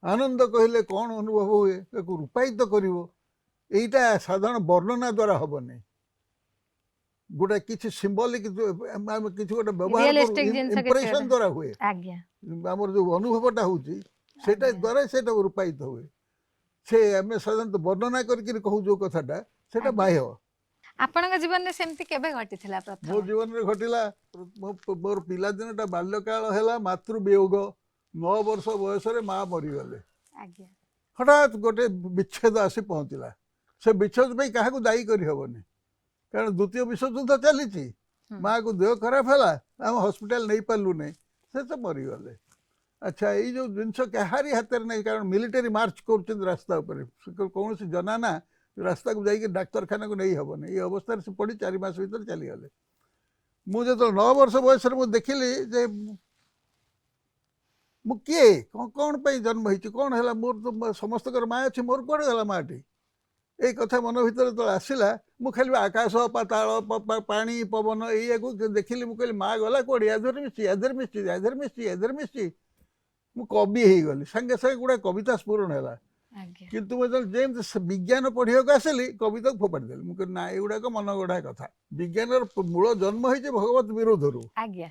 ଆନନ୍ଦ କହିଲେ କ'ଣ ଅନୁଭବ ହୁଏ, ତାକୁ ରୂପାୟିତ କରିବ। ଏଇଟା ସାଧାରଣ ବର୍ଣ୍ଣନା ଦ୍ୱାରା ହେବନି। गोटे किसी सिंबलिक किसी गोटे व्यवहार Realistic जिनस किसी इंप्रेशन गोटे। द्वारा हुए आज्ञा आमर जो अनुभवटा होची सेटा आज्ञा। द्वारा सेटा रूपायित हुए से आम साधारणतः वर्णना करके कहू जो कथाटा सेटा आज्ञा। बाह्य आपणक जीवन में सेमती केबे घटिथिला मो प्रथम जीवन में घटिला मोर पिलादिनटा बाल्यकाल है मातृ वियोग 9 वर्ष बयस माँ मरीगले आज्ञा हठात गोटे विच्छेद आसी पहुँचला से विच्छेद पे क्या दायी करहबनी कारण द्वितीय विश्वयुद्ध चली माँ को देह खराब है आम हॉस्पिटल नहीं पार्लु नहीं से तो मरीगले अच्छा ये जो जिनस कहारी हाथ में नहीं कारण मिलिटारी मार्च कर रास्ता कौन जनाना रास्ता को जाइए डाक्तरखाना को नहीं हेनी ये अवस्था से पड़ी 4 मास भर चलीगले मुझे जो 9 वर्ष बयस देखिली जे मु किए कौन पे जन्म होती कौन है मोर तो समस्त माँ अच्छी मोर कौन गला माटी ये कथा मन भर जो आसला मु खाली आकाश पाताल पानी पवन ये देखिली मुझे माँ गला कौड़ी यादर मिश्ची यादर मिश्ची यादर मिश्ची यादर मिश्ची मु कवि हो गली सांगे सांगे गुड़ा कविता स्फुरण है आज्ञा किंतु मुझे जेमती विज्ञान पढ़ा आसली कविता को फोपाड़ी देली मुझे ना युवाक मन गढ़ा कथा विज्ञान मूल जन्म होती भगवत विरोध रू आज्ञा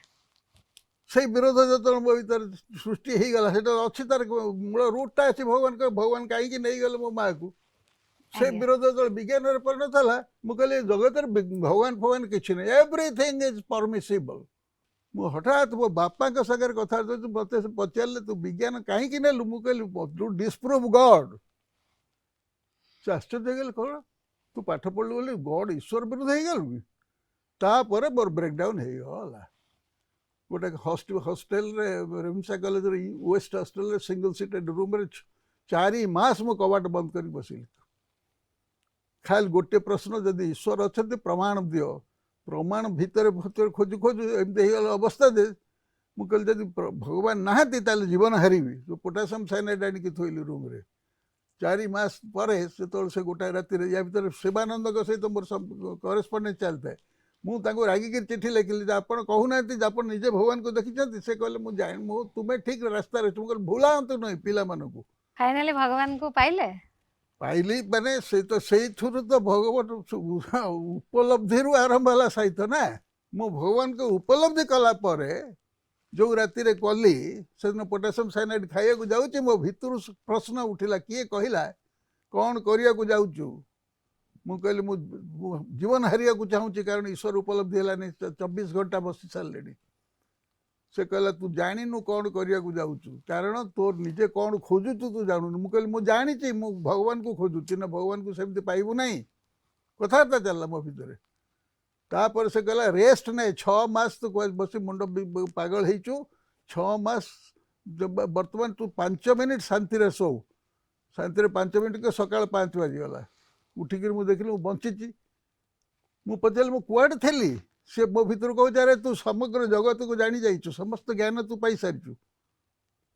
से विरोध जो मो भर सृष्टि हो गला अच्छी तार मूल रूटा अच्छी भगवान कहीं नहीं गले मो माँ को से आज्ञा। विरोध जो विज्ञान परिणत है मुझे जगत भगवान फगवान किसी नहीं एवरीथिंग इज परमिसिबल मु हठात मो बापा सागर कथा मत पचारे तू विज्ञान कहीं नेलु मुझे डिस्प्रूव गॉड से आश्चर्य गल कौन तू पाठ पढ़लु बोली गॉड ईश्वर विरुद्ध हो गलु कि तापर मोर ब्रेकडाउन हो गला गोटे hostel Ravenshaw college west hostel single seated room 4 मास मु कबाट बंद कर बसिली खाली गोटे प्रश्न जदि ईश्वर अच्छा प्रमाण दियो प्रमाण भितर खोजु खोजु एमती अवस्था दे मुझे जब भगवान नहाती जीवन हारि जो पोटासियम साइनाइड आनिक थोली रूम रे 4 मास पर से गोटाए राति या भर शिवानंद सहित मोर करेस्पंडेंस चलता है मुझे रागिकी चिठी लिखिली आप कहूना आप निजे भगवान को देखी से कहले मुझे तुम्हें ठीक रास्ता मुझे भूलांतु नहीं पिला मानू फाइनली भगवान को पाइले पाइली माने से तो भगवत उपलब्धि रु आरंभ है साहित्य ना मु भगवान को उपलब्धि कला परे जो राति रे कली से दिन पोटासियम साइनाइड खाइया को जाऊँ मो भितर प्रश्न उठिला किए कहला कौन करिया को जाऊँ मु कहली मु जीवन हारिया को चाहूँगी कारण ईश्वर उपलब्धि है 24 घंटा बसी सारे से कहला तू जानिनु कौन करिया को जाऊँ कारण तोर निजे कौन खोजुचु तू जानू मु कहली मु जानी मु भगवान को खोजुची ना भगवान को सेमती पाइबू नहीं कथबार्ता चलला मो भितर तापर से कहला रेस्ट नहीं 6 मास तू बस मुंड पागल हो 6 मास बर्तमान तू 5 मिनिट शांति रे सो शांति रे 5 मिनिट के सकाळ 5 बाजीगला उठिक देखिली मु बंची मु पचारि मु कुआडे थेली से मो भीतर कहूँ अरे तू समग्र जगत को जानी जाइछु समस्त ज्ञान तू पाई सारिछु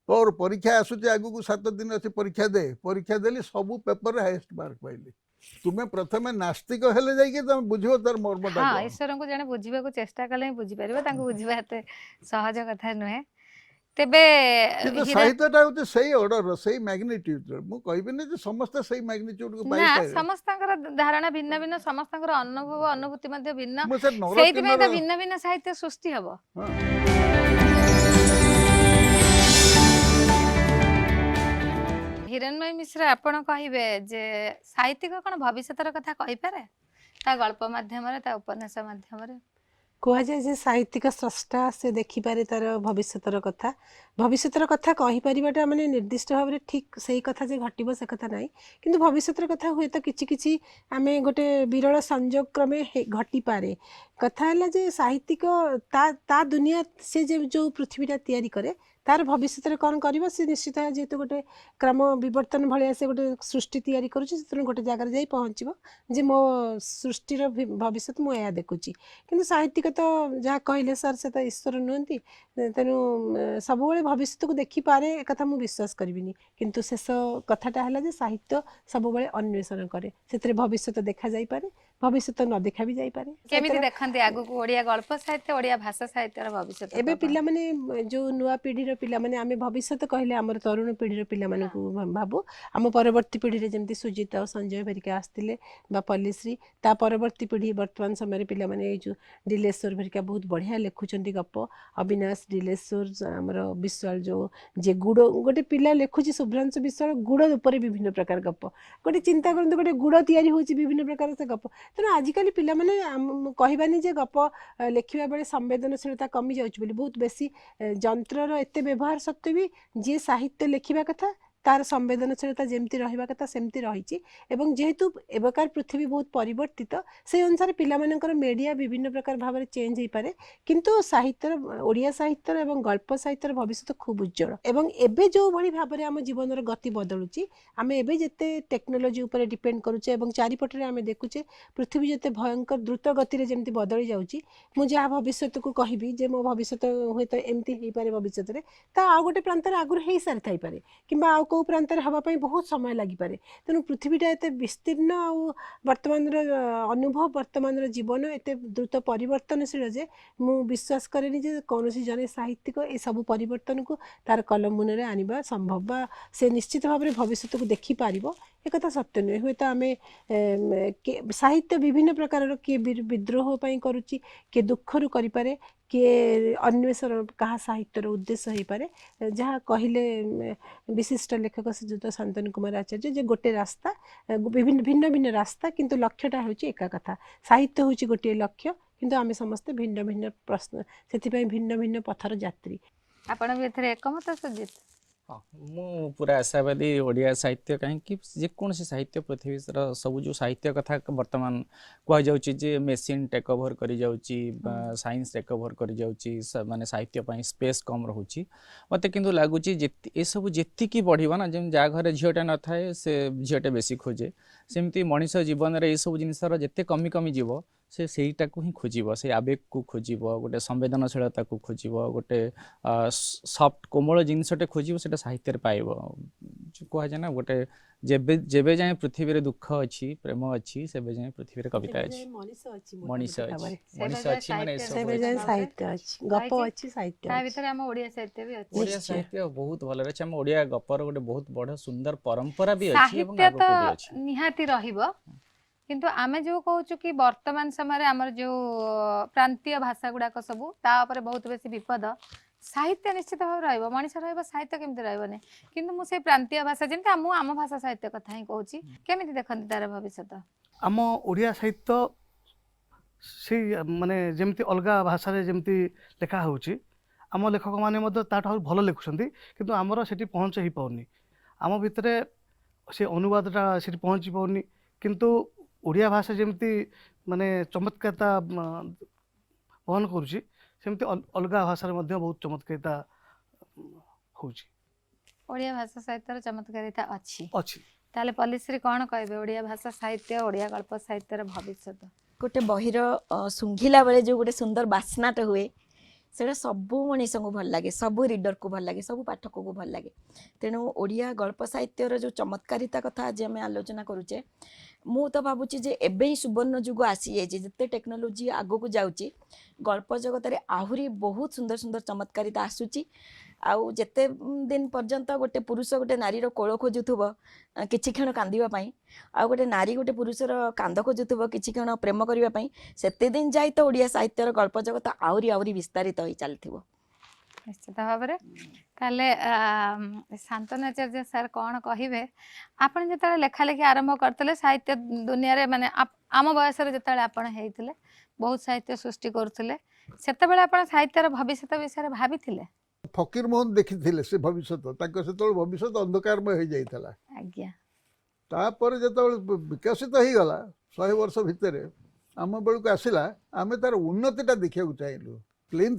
तोर परीक्षा आसुचे आगु को 7 दिन अच्छे परीक्षा देली सबू पेपर रे हाईएस्ट मार्क पाइली तुम्हें प्रथम नास्तिक हेले जाइए तुम बुझो तार मर्मटा हाँ ईश्वर को जने बुझिबा को चेष्टा कले ही बुझी परिबा तांको बुझिबा एते सहज कथा नुहे तेबे साहित्यटा होते सही ऑर्डर सही मैग्नीट्यूड मु कहबिनी जे समस्त सही मैग्नीट्यूड को पाई ना पाए समस्तଙ୍କର धारणा भिन्न भिन्न समस्तଙ୍କର अनुभव अनुभूति मध्ये भिन्न मु से सेहित में तो भिन्न भिन्न साहित्य सृष्टि हबो हिरणमय मिश्र आपण कहिबे जे साहित्यिक कोन भविष्यतर कथा कहि पारे ता गल्प माध्यम रे ता उपन्यास माध्यम रे कह जाए जे साहित्यिक स्रष्टा से देखिपारे तार भविष्यतर कथा कहीपरिबाटा माने निर्दिष्ट भाव में ठीक सही कथा जे घटिबो से कथा नहीं किंतु भविष्यतर कथा हुए तो किछि किछि आमे गोटे विरल संयोग क्रमे घटी पारे कथा है जे साहित्यिक ता दुनिया से जो पृथ्वीटा तैयारी करे तार भविष्य कौन कर से निश्चित जेहेतु गोटे क्रम विवर्तन भाया से गोटे सृष्टि तैयारी करुच्ची से गोटे जगार जाई पहुँचब जे मो सृष्टिर भविष्य मुझे देखुची किंतु साहित्यिक तो जहाँ कहले सर से तो ईश्वर नुहति तेणु सब भविष्य को देखिपारे एक मुझे विश्वास करी किंतु शेष कथाटा है जे साहित्य सब अन्वेषण करे से भविष्य देखा जाई पारे ଭବିଷ୍ୟତ ନ ଦେଖା ବି ଯାଇପାରେ। କେମିତି ଦେଖନ୍ତି ଆଗକୁ ଓଡ଼ିଆ ଗଳ୍ପ ସାହିତ୍ୟ ଓଡ଼ିଆ ଭାଷା ସାହିତ୍ୟର ଭବିଷ୍ୟତ? ଏବେ ପିଲାମାନେ ଯୋଉ ନୂଆ ପିଢ଼ିର ପିଲାମାନେ ଆମେ ଭବିଷ୍ୟତ କହିଲେ ଆମର ତରୁଣ ପିଢ଼ିର ପିଲାମାନଙ୍କୁ ଭାବୁ। ଆମ ପରବର୍ତ୍ତୀ ପିଢ଼ିରେ ଯେମିତି ସୁଜିତ ଆଉ ସଞ୍ଜୟ ଭରିକା ଆସିଥିଲେ ବା ପଲ୍ଲିଶ୍ରୀ, ତା ପରବର୍ତ୍ତୀ ପିଢ଼ି ବର୍ତ୍ତମାନ ସମୟରେ ପିଲାମାନେ ଏଇ ଯୋଉ ଡିଲେଶ୍ୱର ଭରିକା ବହୁତ ବଢ଼ିଆ ଲେଖୁଛନ୍ତି ଗପ। ଅବିନାଶ ଡିଲେଶ୍ୱର, ଆମର ବିଶ୍ୱାଳ ଯୋଉ ଯେ ଗୁଡ଼, ଗୋଟେ ପିଲା ଲେଖୁଛି ଶୁଭ୍ରାଂଶୁ ବିଶ୍ୱାଳ ଗୁଡ଼ ଉପରେ ବିଭିନ୍ନ ପ୍ରକାର ଗପ। ଗୋଟେ ଚିନ୍ତା କରନ୍ତୁ, ଗୋଟେ ଗୁଡ଼ ତିଆରି ହେଉଛି ବିଭିନ୍ନ ପ୍ରକାର ସେ ଗପ। ତେଣୁ ଆଜିକାଲି ପିଲାମାନେ କହିବାନି ଯେ ଗପ ଲେଖିବା ବେଳେ ସମ୍ବେଦନଶୀଳତା କମି ଯାଉଛି ବୋଲି, ବହୁତ ବେଶୀ ଯନ୍ତ୍ରର ଏତେ ବ୍ୟବହାର ସତ୍ତ୍ୱେ ବି ଯିଏ ସାହିତ୍ୟ ଲେଖିବା କଥା ତାର ସମ୍ବେଦନଶୀଳତା ଯେମିତି ରହିବା କଥା ସେମିତି ରହିଛି। ଏବଂ ଯେହେତୁ ଏବେକାର ପୃଥିବୀ ବହୁତ ପରିବର୍ତ୍ତିତ, ସେଇ ଅନୁସାରେ ପିଲାମାନଙ୍କର ମିଡ଼ିଆ ବିଭିନ୍ନ ପ୍ରକାର ଭାବରେ ଚେଞ୍ଜ ହେଇପାରେ, କିନ୍ତୁ ସାହିତ୍ୟର, ଓଡ଼ିଆ ସାହିତ୍ୟର ଏବଂ ଗଳ୍ପ ସାହିତ୍ୟର ଭବିଷ୍ୟତ ଖୁବ୍ ଉଜ୍ଜ୍ୱଳ। ଏବଂ ଏବେ ଯେଉଁଭଳି ଭାବରେ ଆମ ଜୀବନର ଗତି ବଦଳୁଛି, ଆମେ ଏବେ ଯେତେ ଟେକ୍ନୋଲୋଜି ଉପରେ ଡିପେଣ୍ଡ କରୁଛେ ଏବଂ ଚାରିପଟରେ ଆମେ ଦେଖୁଛେ ପୃଥିବୀ ଯେତେ ଭୟଙ୍କର ଦ୍ରୁତ ଗତିରେ ଯେମିତି ବଦଳି ଯାଉଛି, ମୁଁ ଯାହା ଭବିଷ୍ୟତକୁ କହିବି ଯେ ମୋ ଭବିଷ୍ୟତ ହୁଏତ ଏମିତି ହେଇପାରେ ଭବିଷ୍ୟତରେ, ତା ଆଉ ଗୋଟେ ପ୍ରାନ୍ତରେ ଆଗରୁ ହେଇସାରିଥାଇପାରେ କିମ୍ବା ଆଉ କେଉଁ ପ୍ରାନ୍ତରେ ହେବା ପାଇଁ ବହୁତ ସମୟ ଲାଗିପାରେ। ତେଣୁ ପୃଥିବୀଟା ଏତେ ବିସ୍ତୀର୍ଣ୍ଣ ଆଉ ବର୍ତ୍ତମାନର ଅନୁଭବ, ବର୍ତ୍ତମାନର ଜୀବନ ଏତେ ଦ୍ରୁତ ପରିବର୍ତ୍ତନଶୀଳ ଯେ ମୁଁ ବିଶ୍ୱାସ କରେନି ଯେ କୌଣସି ଜଣେ ସାହିତ୍ୟିକ ଏସବୁ ପରିବର୍ତ୍ତନକୁ ତାର କଲମ ମୁନରେ ଆଣିବା ସମ୍ଭବ ବା ସେ ନିଶ୍ଚିତ ଭାବରେ ଭବିଷ୍ୟତକୁ ଦେଖିପାରିବ, ଏକଥା ସତ୍ୟ ନୁହେଁ। ହୁଏତ ଆମେ ସାହିତ୍ୟ ବିଭିନ୍ନ ପ୍ରକାରର, କିଏ ବିଦ୍ରୋହ ପାଇଁ କରୁଛି, କିଏ ଦୁଃଖରୁ କରିପାରେ, କିଏ ଅନ୍ୱେଷଣ କାହା ସାହିତ୍ୟର ଉଦ୍ଦେଶ୍ୟ ହେଇପାରେ। ଯାହା କହିଲେ ବିଶିଷ୍ଟ ଲେଖକ ଶ୍ରୀଯୁକ୍ତ ଶାନ୍ତନୁ କୁମାର ଆଚାର୍ଯ୍ୟ ଯେ ଗୋଟେ ରାସ୍ତା, ବିଭିନ୍ନ ଭିନ୍ନ ଭିନ୍ନ ରାସ୍ତା, କିନ୍ତୁ ଲକ୍ଷ୍ୟଟା ହେଉଛି ଏକା କଥା। ସାହିତ୍ୟ ହେଉଛି ଗୋଟିଏ ଲକ୍ଷ୍ୟ, କିନ୍ତୁ ଆମେ ସମସ୍ତେ ଭିନ୍ନ ଭିନ୍ନ ପ୍ରଶ୍ନ, ସେଥିପାଇଁ ଭିନ୍ନ ଭିନ୍ନ ପଥର ଯାତ୍ରୀ। ଆପଣ ବି ଏଥିରେ ଏକମତ ସୁଜିତ? ହଁ, ମୁଁ ପୁରା ଆଶାବାଦୀ ଓଡ଼ିଆ ସାହିତ୍ୟ, କାହିଁକି ଯେକୌଣସି ସାହିତ୍ୟ ପୃଥିବୀର ସବୁ ଯେଉଁ ସାହିତ୍ୟ କଥା ବର୍ତ୍ତମାନ କୁହାଯାଉଛି ଯେ ମେସିନ୍ ଟେକ୍ ଓଭର୍ କରିଯାଉଛି ବା ସାଇନ୍ସ ଟେକ୍ ଓଭର୍ କରିଯାଉଛି, ମାନେ ସାହିତ୍ୟ ପାଇଁ ସ୍ପେସ୍ କମ୍ ରହୁଛି। ମୋତେ କିନ୍ତୁ ଲାଗୁଛି ଏସବୁ ଯେତିକି ବଢ଼ିବ ନା, ଯେମିତି ଯାହା ଘରେ ଝିଅଟା ନଥାଏ ସେ ଝିଅଟେ ବେଶୀ ଖୋଜେ, ସେମିତି ମଣିଷ ଜୀବନରେ ଏସବୁ ଜିନିଷର ଯେତେ କମି କମି ଯିବ ସେ ସେଇଟାକୁ ହିଁ ଖୋଜିବ, ସେଇ ଆବେଗକୁ ଖୋଜିବ, ଗୋଟେ ସମ୍ବେଦନଶୀଳତାକୁ ଖୋଜିବ, ଗୋଟେ ସଫ୍ଟ କୋମଳ ଜିନିଷଟେ ଖୋଜିବ, ସେଟା ସାହିତ୍ୟରେ ପାଇବ। କୁହାଯାଏ ନା, ଗୋଟେ ଯେବେ ଯାଏଁ ପୃଥିବୀରେ ଦୁଃଖ ଅଛି, ପ୍ରେମ ଅଛି, ସେବେ ଯାଏଁ ପୃଥିବୀରେ କବିତା ଅଛି, ମଣିଷ ଅଛି ମାନେ ସେବେ ଯାଏଁ ସାହିତ୍ୟ ଅଛି, ଗପ ଅଛି, ସାହିତ୍ୟ ତା ଅଛି। ଭିତରେ ଆମ ଓଡ଼ିଆ ସାହିତ୍ୟ ବି ଅଛି। ଓଡ଼ିଆ ସାହିତ୍ୟ ବହୁତ ଭଲରେ ଅଛି। ଆମ ଓଡ଼ିଆ ଗପର ଗୋଟେ ବହୁତ ବଡ଼ ସୁନ୍ଦର ପରମ୍ପରା ବି ଅଛି ଏବଂ ସାହିତ୍ୟ ତ ଆଗକୁ ବି ଅଛି। ନିହାତି ରହିବ, କିନ୍ତୁ ଆମେ ଯୋଉ କହୁଛୁ କି ବର୍ତ୍ତମାନ ସମୟରେ ଆମର ଯୋଉ ପ୍ରାନ୍ତୀୟ ଭାଷା ଗୁଡାକ ସବୁ, ତା ଉପରେ ବହୁତ ବେଶୀ ବିପଦ। ସାହିତ୍ୟ ନିଶ୍ଚିତ ଭାବରେ ରହିବ, ମଣିଷ ରହିବ, ସାହିତ୍ୟ କେମିତି ରହିବନି? କିନ୍ତୁ ମୁଁ ସେଇ ପ୍ରାନ୍ତୀୟ ଭାଷା, ଯେମିତି ମୁଁ ଆମ ଭାଷା ସାହିତ୍ୟ କଥା ହିଁ କହୁଛି, କେମିତି ଦେଖନ୍ତି ତାର ଭବିଷ୍ୟତ? ଆମ ଓଡ଼ିଆ ସାହିତ୍ୟ ସେଇ ମାନେ ଯେମିତି ଅଲଗା ଭାଷାରେ ଯେମିତି ଲେଖା ହେଉଛି, ଆମ ଲେଖକମାନେ ମଧ୍ୟ ତାଠୁ ଆହୁରି ଭଲ ଲେଖୁଛନ୍ତି, କିନ୍ତୁ ଆମର ସେଠି ପହଞ୍ଚ ହେଇପାରୁନି। ଆମ ଭିତରେ ସେ ଅନୁବାଦଟା ସେଠି ପହଞ୍ଚି ପାରୁନି। କିନ୍ତୁ ଓଡ଼ିଆ ଭାଷା ଯେମିତି ମାନେ ଚମତ୍କାରିତା ବହନ କରୁଛି, ସେମିତି ଅଲଗା ଭାଷାରେ ମଧ୍ୟ ବହୁତ ଚମତ୍କାରିତା ହେଉଛି। ଓଡ଼ିଆ ଭାଷା ସାହିତ୍ୟର ଚମତ୍କାରିତା ଅଛି। ଅଛି। ତାହେଲେ ପଲ୍ଲିଶ୍ରୀ କ'ଣ କହିବେ ଓଡ଼ିଆ ଭାଷା ସାହିତ୍ୟ, ଓଡ଼ିଆ ଗଳ୍ପ ସାହିତ୍ୟର ଭବିଷ୍ୟତ? ଗୋଟେ ବହିର ଶୁଙ୍ଘିଲା ବେଳେ ଯେଉଁ ଗୋଟେ ସୁନ୍ଦର ବାସ୍ନାଟା ହୁଏ, ସେଇଟା ସବୁ ମଣିଷଙ୍କୁ ଭଲ ଲାଗେ, ସବୁ ରିଡରକୁ ଭଲ ଲାଗେ, ସବୁ ପାଠକକୁ ଭଲ ଲାଗେ। ତେଣୁ ଓଡ଼ିଆ ଗଳ୍ପ ସାହିତ୍ୟର ଯେଉଁ ଚମତ୍କାରିତା କଥା ଆଜି ଆମେ ଆଲୋଚନା କରୁଛେ, ମୁଁ ତ ଭାବୁଛି ଯେ ଏବେ ହିଁ ସୁବର୍ଣ୍ଣ ଯୁଗ ଆସିଯାଇଛି। ଯେତେ ଟେକ୍ନୋଲୋଜି ଆଗକୁ ଯାଉଛି, ଗଳ୍ପ ଜଗତରେ ଆହୁରି ବହୁତ ସୁନ୍ଦର ସୁନ୍ଦର ଚମତ୍କାରିତା ଆସୁଛି। ଆଉ ଯେତେ ଦିନ ପର୍ଯ୍ୟନ୍ତ ଗୋଟେ ପୁରୁଷ ଗୋଟେ ନାରୀର କୋଳ ଖୋଜୁଥିବ କିଛି କ୍ଷଣ କାନ୍ଦିବା ପାଇଁ, ଆଉ ଗୋଟେ ନାରୀ ଗୋଟେ ପୁରୁଷର କାନ୍ଦ ଖୋଜୁଥିବ କିଛି କ୍ଷଣ ପ୍ରେମ କରିବା ପାଇଁ, ସେତେ ଦିନ ଯାଇ ତ ଓଡ଼ିଆ ସାହିତ୍ୟର ଗଳ୍ପ ଜଗତ ଆହୁରି ଆହୁରି ବିସ୍ତାରିତ ହୋଇ ଚାଲିଥିବ। ନିଶ୍ଚିତ ଭାବରେ। ତାହେଲେ ଶାନ୍ତନୁ ଆଚାର୍ଯ୍ୟ ସାର୍ କ'ଣ କହିବେ? ଆପଣ ଯେତେବେଳେ ଲେଖାଲେଖି ଆରମ୍ଭ କରିଥିଲେ ସାହିତ୍ୟ ଦୁନିଆରେ, ମାନେ ଆମ ବୟସରେ ଯେତେବେଳେ ଆପଣ ହେଇଥିଲେ, ବହୁତ ସାହିତ୍ୟ ସୃଷ୍ଟି କରୁଥିଲେ, ସେତେବେଳେ ଆପଣ ସାହିତ୍ୟର ଭବିଷ୍ୟତ ବିଷୟରେ ଭାବିଥିଲେ? ଫକୀର ମୋହନ ଦେଖିଥିଲେ ସେ ଭବିଷ୍ୟତ, ତାଙ୍କ ସେତେବେଳେ ଭବିଷ୍ୟତ ଅନ୍ଧକାରମୟ ହେଇଯାଇଥିଲା। ଆଜ୍ଞା। ତାପରେ ଯେତେବେଳେ ବିକଶିତ ହେଇଗଲା 100 ବର୍ଷ ଭିତରେ, ଆମ ବେଳକୁ ଆସିଲା, ଆମେ ତାର ଉନ୍ନତିଟା ଦେଖିବାକୁ ଚାହିଁଲୁ। ପ୍ଲିନ୍ଥ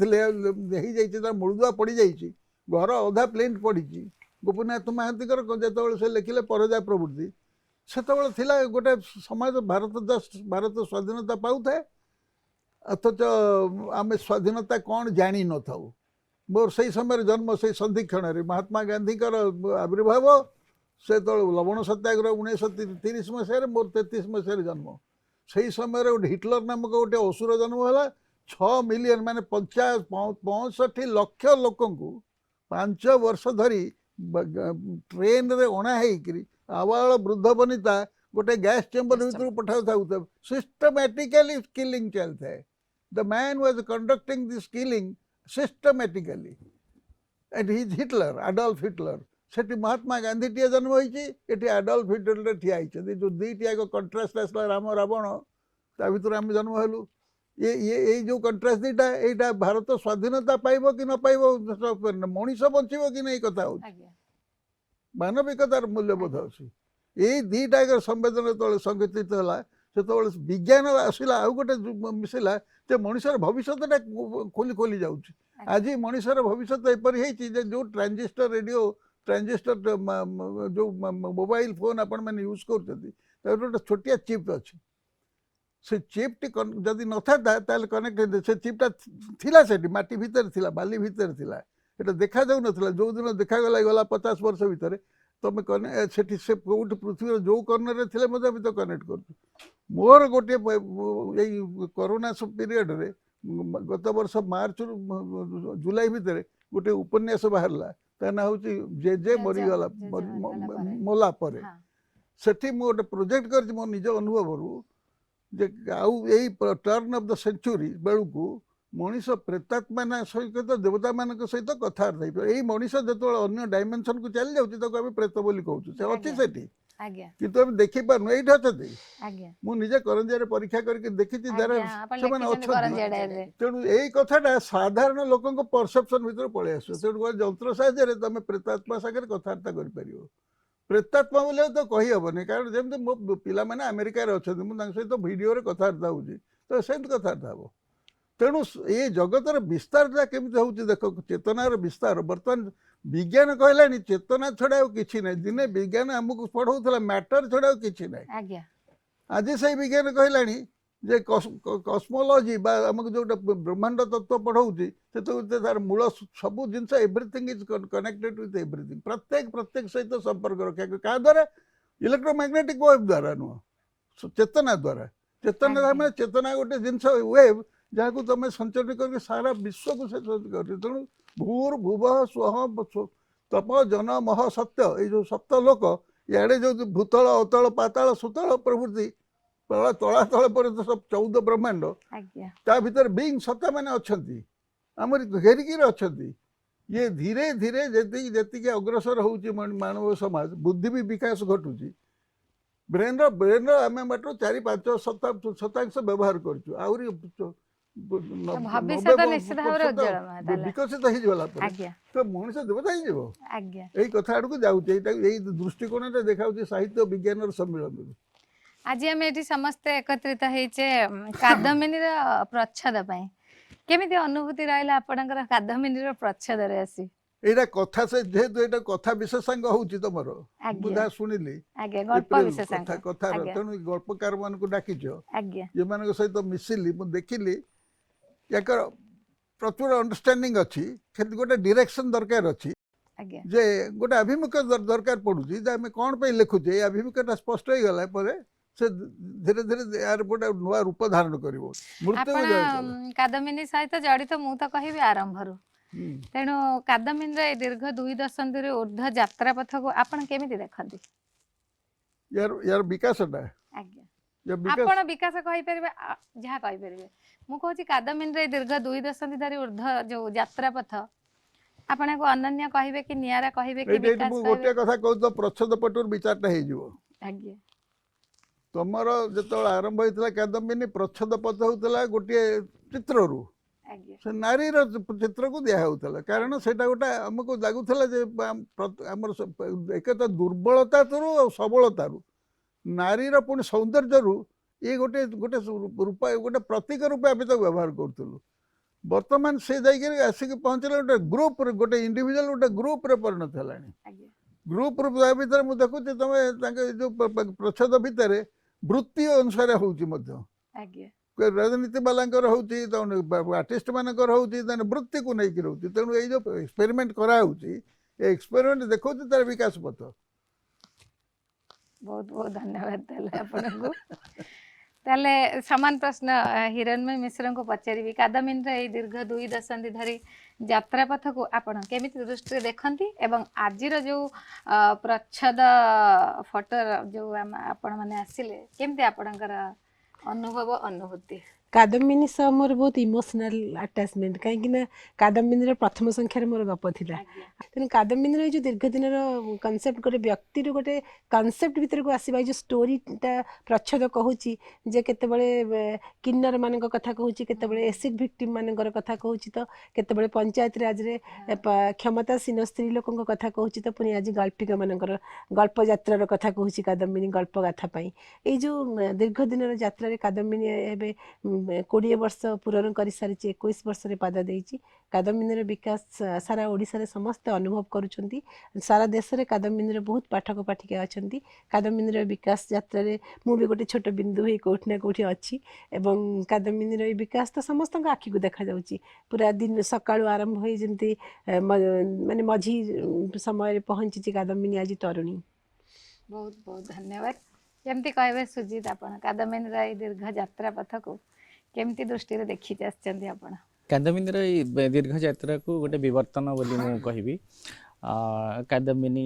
ହେଇଯାଇଛି, ତାର ମୂଳଦୁଆ ପଡ଼ିଯାଇଛି, ଘର ଅଧା ପ୍ଲିନ୍ଥ ପଡ଼ିଛି। ଗୋପୀନାଥ ମହାନ୍ତିଙ୍କର ଯେତେବେଳେ ସେ ଲେଖିଲେ ପରଜା ପ୍ରବୃତ୍ତି, ସେତେବେଳେ ଥିଲା ଗୋଟେ ସମାଜ, ଭାରତ ସ୍ୱାଧୀନତା ପାଉଥାଏ, ଅଥଚ ଆମେ ସ୍ୱାଧୀନତା କ'ଣ ଜାଣିନଥାଉ। ମୋର ସେଇ ସମୟରେ ଜନ୍ମ, ସେଇ ସନ୍ଧିକ୍ଷଣରେ ମହାତ୍ମା ଗାନ୍ଧୀଙ୍କର ଆବିର୍ଭାବ, ସେତେବେଳେ ଲବଣ ସତ୍ୟାଗ୍ରହ 1930 ମସିହାରେ, ମୋର 33 ମସିହାରେ ଜନ୍ମ। से समय गोटे हिटलर नामक गोटे असुर जन्म है 6 मिलियन माने 65 लक्ष लोक 5 वर्ष धरी ट्रेन रे अणा है आवाल वृद्ध वनिता गोटे गैस चेम्बर भर पठाऊ था सिस्टमैटिकली किलिंग चलता है the man was conducting this killing systematically and he is Hitler Adolf Hitler Sethi Mahatma Gandhi TA जन्म होती एडल्फ हिटलर ठिया जो दुईटा कंट्रास्ट आसला राम रावण ता भर आम जन्म हेलु ये जो कंट्रास्ट दुईटा यहाँ भारत स्वाधीनता पाइब कि न पाइब मनीष बचब कि नहीं कथा हो मानविकतार मूल्यबोध अच्छी ये दुईटा संवेदन जो संगठित है से विज्ञान आसला आउ गोटे मिसला जे मनुष्यर भविष्यटा खोली खोली जाऊँगी आज मनुष्यर भविष्य एपरी है जो ट्रांजिस्टर रेडियो ट्रांजिस्टर जो मोबाइल फोन आपण मैंने यूज कर गोटे छोटिया चिप अच्छी से चिप्टी जदि न था कनेक्ट से चिप्टा थिला से माटी भितर थिला बाली भितर थिला एटा देखा जाऊ नथिला जो दिन देखागला गला 50 वर्ष भितर तुम से पृथ्वी जो कर्नर रे थिले मते तो कनेक्ट कर मोर गोटे कोरोना पीरियड रे गत वर्ष मार्च जुलाई भितर गोटे उपन्यास बाहरला ता ना होची जे जे मरीगला मोला परे सेठी मु गोटे प्रोजेक्ट कर मो निज अनुभव रू जे आउ यही टर्न ऑफ द सेंचुरी बेलू मनीष प्रेतात्मा सहित देवता मान सहित कथबार्ता यही मनीष जो अन्य डायमेंशन को चली जाऊँ प्रेत बोली कहूँ से अच्छी सेठी किंतु हम देखी पार्नु ये अच्छे मुझे करंजिया परीक्षा करके देखी तेणु यही कथाटा साधारण लोक परसेप्शन भर पलि आस तेणु जंत्र साहाय्य तुम प्रेतात्मा सागर कथबार्ता कर प्रेतात्मा बोले तो कही हेनी कारण जमी मो पिला मैंने अमेरिका अच्छा मुझे सहित भिडियो कथबार्ता होती तो सेमती कथबार्ता हम तेणु ये जगतर विस्तारटा केमी हो देख चेतनार विस्तार बर्तमान विज्ञान कहला चेतना छड़ा कि ना दिने विज्ञान आमको पढ़ाऊला मैटर छड़ा कि ना आज से विज्ञान कहला जे कस्मोलॉजी आमको जो ब्रह्मांड तत्व पढ़ाऊँगी से तार मूल सब जिनस everything is connected with everything प्रत्येक सहित संपर्क रखा क्या द्वारा इलेक्ट्रोमैग्नेटिक वेव द्वारा नुह चेतना द्वारा चेतना चेतना गोटे जिनस वेव जहाँ को तुम संचरण करके सारा विश्व को कर तेणु भूर्भुव स्व तप जन मह सत्य ये जो सप्त लोक इे जो भूतल अतल पाताल सुतल प्रभृति तला तल पर सब 14 ब्रह्मांड ता भीतर बीइंग सत्ता मैंने अच्छा आमर घेरिकी अच्छा ये धीरे धीरे जी अग्रसर होची मानव समाज बुद्धि भी विकास घटुची ब्रेन आम मात्र 4-5 शतांश व्यवहार कर विकसित तो मनुष्य देवता ही कथा आड़ को जाऊे दृष्टिकोण देखा साहित्य विज्ञान सम्मिलन आज आम ये समस्ते एकत्रित होइचे कादम्बिनीर प्रच्छद केमिति अनुभूति रहा आपणकर कादम्बिनीर प्रच्छद रे आसी एटा कथा से जेहेतु एटा कथा विशेषांग होउची तमरो बुधा सुनिली गल्प विशेषांग कथा तेणु गल्पकार मान को डाकिछ जे मान सहित मिसिली मु देखिली याकर प्रचुर अंडरस्टैंडिंग अच्छी गोटे डायरेक्शन दरकार अच्छी जे गोटे अभिमुख्य दरकार पड़ुची जे आम कौन पे लिखुचे अभिमुख्यटा स्पष्ट हो गला पर से धीरे धीरे यार गोटे नुआ रूप धारण करिवो मृत्यु कादम्बिनी सहित जड़ित मु तो कहबी आरंभरू तेणु कादम्बिनी दीर्घ 2 दशंधि ऊर्ध्व यात्रा पथ को आपण केमिति देखंती यार विकासटा आपण विकास कहि परिबे जहा कहि परिबे मु कहूची कादम्बिनी दीर्घ 2 दशंधि धरि ऊर्ध्व जो यात्रा पथ आपण को अनन्य कहिबे कि नियारा कहिबे कि विकास गोटे कथा कहू तो प्रच्छद पटुर विचारटा हे जिवो आज्ञा तमर जतो आरंभ होइतला कादम्बिनी प्रच्छद पथ होतला गोटे चित्ररू से नारी चित्र को दिया होता कारण से गोटे आमको लगुला एक दुर्बलता सबलता नारीर पुणी सौंदर्य ये गोटे गोटे रूप गोटे प्रतीक रूप आम तो व्यवहार करूँ बर्तमान से आसिक पहुँचला गोटे ग्रुप गोटे इंडिविजुअल गोटे ग्रुप रे परिणत है ग्रुप भर मुझे देखुची तुम जो प्रच्छद भितर वृत्ति अनुसार होती राजनीति वाला होती आर्टिस्ट मानकर होती वृत्ति को लेकिन रोचे तेणु ये जो एक्सपेरिमेंट कराऊँगी एक्सपेरिमेंट देखो तार विकास पथ बहुत बहुत धन्यवाद आपको ତାହେଲେ ସମାନ ପ୍ରଶ୍ନ ହିରଣ୍ମୟୀ ମିଶ୍ରଙ୍କୁ ପଚାରିବି। କାଦମ୍ବିନୀର ଏଇ ଦୀର୍ଘ 2 ଦଶନ୍ଧି ଧରି ଯାତ୍ରା ପଥକୁ ଆପଣ କେମିତି ଦୃଷ୍ଟିରେ ଦେଖନ୍ତି ଏବଂ ଆଜିର ଯୋଉ ପ୍ରଚ୍ଛଦ ଫଟୋର ଯୋଉ ଆପଣମାନେ ଆସିଲେ କେମିତି ଆପଣଙ୍କର ଅନୁଭବ ଅନୁଭୂତି? କାଦମ୍ବିନୀ ସହ ମୋର ବହୁତ ଇମୋସନାଲ ଆଟାଚମେଣ୍ଟ, କାହିଁକି ନା କାଦମ୍ବିନୀର ପ୍ରଥମ ସଂଖ୍ୟାରେ ମୋର ଗପ ଥିଲା। ତେଣୁ କାଦମ୍ବିନୀର ଏଇ ଯେଉଁ ଦୀର୍ଘ ଦିନର କନସେପ୍ଟ, ଗୋଟେ ବ୍ୟକ୍ତିରୁ ଗୋଟେ କନସେପ୍ଟ ଭିତରକୁ ଆସିବା, ଏଇ ଯେଉଁ ଷ୍ଟୋରିଟା ପ୍ରଚ୍ଛଦ କହୁଛି ଯେ କେତେବେଳେ କିନ୍ନର ମାନଙ୍କ କଥା କହୁଛି, କେତେବେଳେ ଏସିଡ୍ ଭିକ୍ଟିମ୍ ମାନଙ୍କର କଥା କହୁଛି, ତ କେତେବେଳେ ପଞ୍ଚାୟତ ରାଜରେ କ୍ଷମତାସୀନ ସ୍ତ୍ରୀ ଲୋକଙ୍କ କଥା କହୁଛି, ତ ପୁଣି ଆଜି ଗାଳ୍ପିକ ମାନଙ୍କର ଗଳ୍ପ ଯାତ୍ରାର କଥା କହୁଛି କାଦମ୍ବିନୀ ଗଳ୍ପ ଗାଥା ପାଇଁ। ଏଇ ଯେଉଁ ଦୀର୍ଘ ଦିନର ଯାତ୍ରାରେ କାଦମ୍ବିନୀ ଏବେ 20 ବର୍ଷ ପୂରଣ କରିସାରିଛି, 21 ବର୍ଷରେ ପାଦ ଦେଇଛି। କାଦମ୍ବିନୀର ବିକାଶ ସାରା ଓଡ଼ିଶାରେ ସମସ୍ତେ ଅନୁଭବ କରୁଛନ୍ତି, ସାରା ଦେଶରେ କାଦମ୍ବିନୀର ବହୁତ ପାଠକ ପାଠିକା ଅଛନ୍ତି। କାଦମ୍ବିନୀର ବିକାଶ ଯାତ୍ରାରେ ମୁଁ ବି ଗୋଟେ ଛୋଟ ବିନ୍ଦୁ ହେଇ କେଉଁଠି ନା କେଉଁଠି ଅଛି ଏବଂ କାଦମ୍ବିନୀର ଏଇ ବିକାଶ ତ ସମସ୍ତଙ୍କ ଆଖିକୁ ଦେଖାଯାଉଛି। ପୁରା ଦିନ ସକାଳୁ ଆରମ୍ଭ ହୋଇ ଯେମିତି ମାନେ ମଝି ସମୟରେ ପହଞ୍ଚିଛି କାଦମ୍ବିନୀ ଆଜି ତରୁଣୀ। ବହୁତ ବହୁତ ଧନ୍ୟବାଦ। କେମିତି କହିବେ ସୁଜିତ, ଆପଣ କାଦମ୍ବିନୀର ଏଇ ଦୀର୍ଘ ଯାତ୍ରା ପଥକୁ କେମିତି ଦୃଷ୍ଟିରେ ଦେଖି ଆସିଛନ୍ତି ଆପଣ? କାଦମ୍ବିନୀର ଏଇ ଦୀର୍ଘ ଯାତ୍ରାକୁ ଗୋଟେ ବିବର୍ତ୍ତନ ବୋଲି ମୁଁ କହିବି। କାଦମ୍ବିନୀ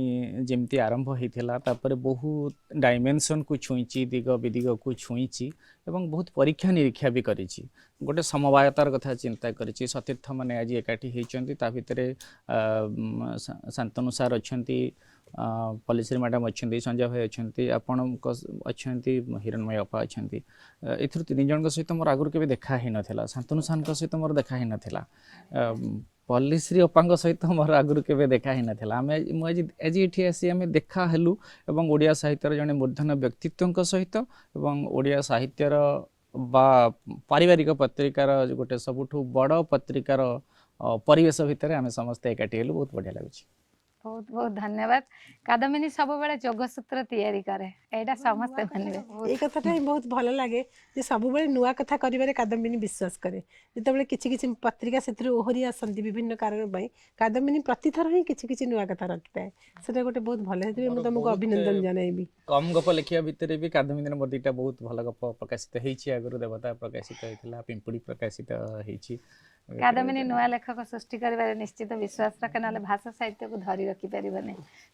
ଯେମିତି ଆରମ୍ଭ ହେଇଥିଲା, ତାପରେ ବହୁତ ଡାଇମେନସନକୁ ଛୁଇଁଛି, ଦିଗ ବିଦିଗକୁ ଛୁଇଁଛି ଏବଂ ବହୁତ ପରୀକ୍ଷା ନିରୀକ୍ଷା ବି କରିଛି। ଗୋଟେ ସମବାୟତାର କଥା ଚିନ୍ତା କରିଛି। ସତୀର୍ଥ ମାନେ ଆଜି ଏକାଠି ହେଇଛନ୍ତି, ତା ଭିତରେ ଶାନ୍ତନୁ ସାର୍ ଅଛନ୍ତି, ପଲିଶ୍ରୀ ମ୍ୟାଡ଼ାମ ଅଛନ୍ତି, ସଞ୍ଜୟ ଭାଇ ଅଛନ୍ତି, ଆପଣଙ୍କ ଅଛନ୍ତି, ହିରଣ୍ମୟୀ ଅପା ଅଛନ୍ତି। ଏଥିରୁ 3 ଜଣଙ୍କ ସହିତ ମୋର ଆଗରୁ କେବେ ଦେଖା ହେଇନଥିଲା। ଶାନ୍ତନୁ ସାର୍ଙ୍କ ସହିତ ମୋର ଦେଖା ହେଇନଥିଲା, ପଲିଶ୍ରୀ ଅପାଙ୍କ ସହିତ ମୋର ଆଗରୁ କେବେ ଦେଖା ହେଇନଥିଲା। ମୁଁ ଆଜି ଏଠି ଆସି ଆମେ ଦେଖା ହେଲୁ ଏବଂ ଓଡ଼ିଆ ସାହିତ୍ୟର ଜଣେ ମୂର୍ଦ୍ଧନ ବ୍ୟକ୍ତିତ୍ୱଙ୍କ ସହିତ ଏବଂ ଓଡ଼ିଆ ସାହିତ୍ୟର ବା ପାରିବାରିକ ପତ୍ରିକାର ଗୋଟେ ସବୁଠୁ ବଡ଼ ପତ୍ରିକାର ପରିବେଶ ଭିତରେ ଆମେ ସମସ୍ତେ ଏକାଠି ହେଲୁ। ବହୁତ ବଢ଼ିଆ ଲାଗୁଛି। ବହୁତ ବହୁତ ଧନ୍ୟବାଦ। କାଦମ୍ବିନୀ ସବୁବେଳେ ଯୋଗସୂତ୍ର ତିଆରି କରେ, ଏଇଟା ସମସ୍ତେ ମାନିବେ। ଏଇ କଥାଟା ହିଁ ବହୁତ ଭଲ ଲାଗେ ଯେ ସବୁବେଳେ ନୂଆ କଥା କରିବାରେ କାଦମ୍ବିନୀ ବିଶ୍ୱାସ କରେ। ଯେତେବେଳେ କିଛି କିଛି ପତ୍ରିକା ସେଥିରୁ ଓହରି ଆସନ୍ତି ବିଭିନ୍ନ କାରଣ ପାଇଁ, କାଦମ୍ବିନୀ ପ୍ରତିଥର ହିଁ କିଛି କିଛି ନୂଆ କଥା ରଖିଥାଏ। ସେଟା ଗୋଟେ ବହୁତ ଭଲ, ସେଥିପାଇଁ ମୁଁ ତମକୁ ଅଭିନନ୍ଦନ ଜଣାଇବି। କମ୍ ଗପ ଲେଖିବା ଭିତରେ ବି କାଦମ୍ବିନୀର ମୋର 2ଟା ବହୁତ ଭଲ ଗପ ପ୍ରକାଶିତ ହେଇଛି। ଆଗରୁ ଦେବତା ପ୍ରକାଶିତ ହେଇଥିଲା, ପିମ୍ପୁଡ଼ି ପ୍ରକାଶିତ ହେଇଛି। କାଦମ୍ବିନୀ ନୂଆ ଲେଖକ ସୃଷ୍ଟି କରିବାରେ ନିଶ୍ଚିତ ବିଶ୍ୱାସ ରଖେ, ନହେଲେ ଭାଷା ସାହିତ୍ୟକୁ ଧରି ରଖିପାରିବନି।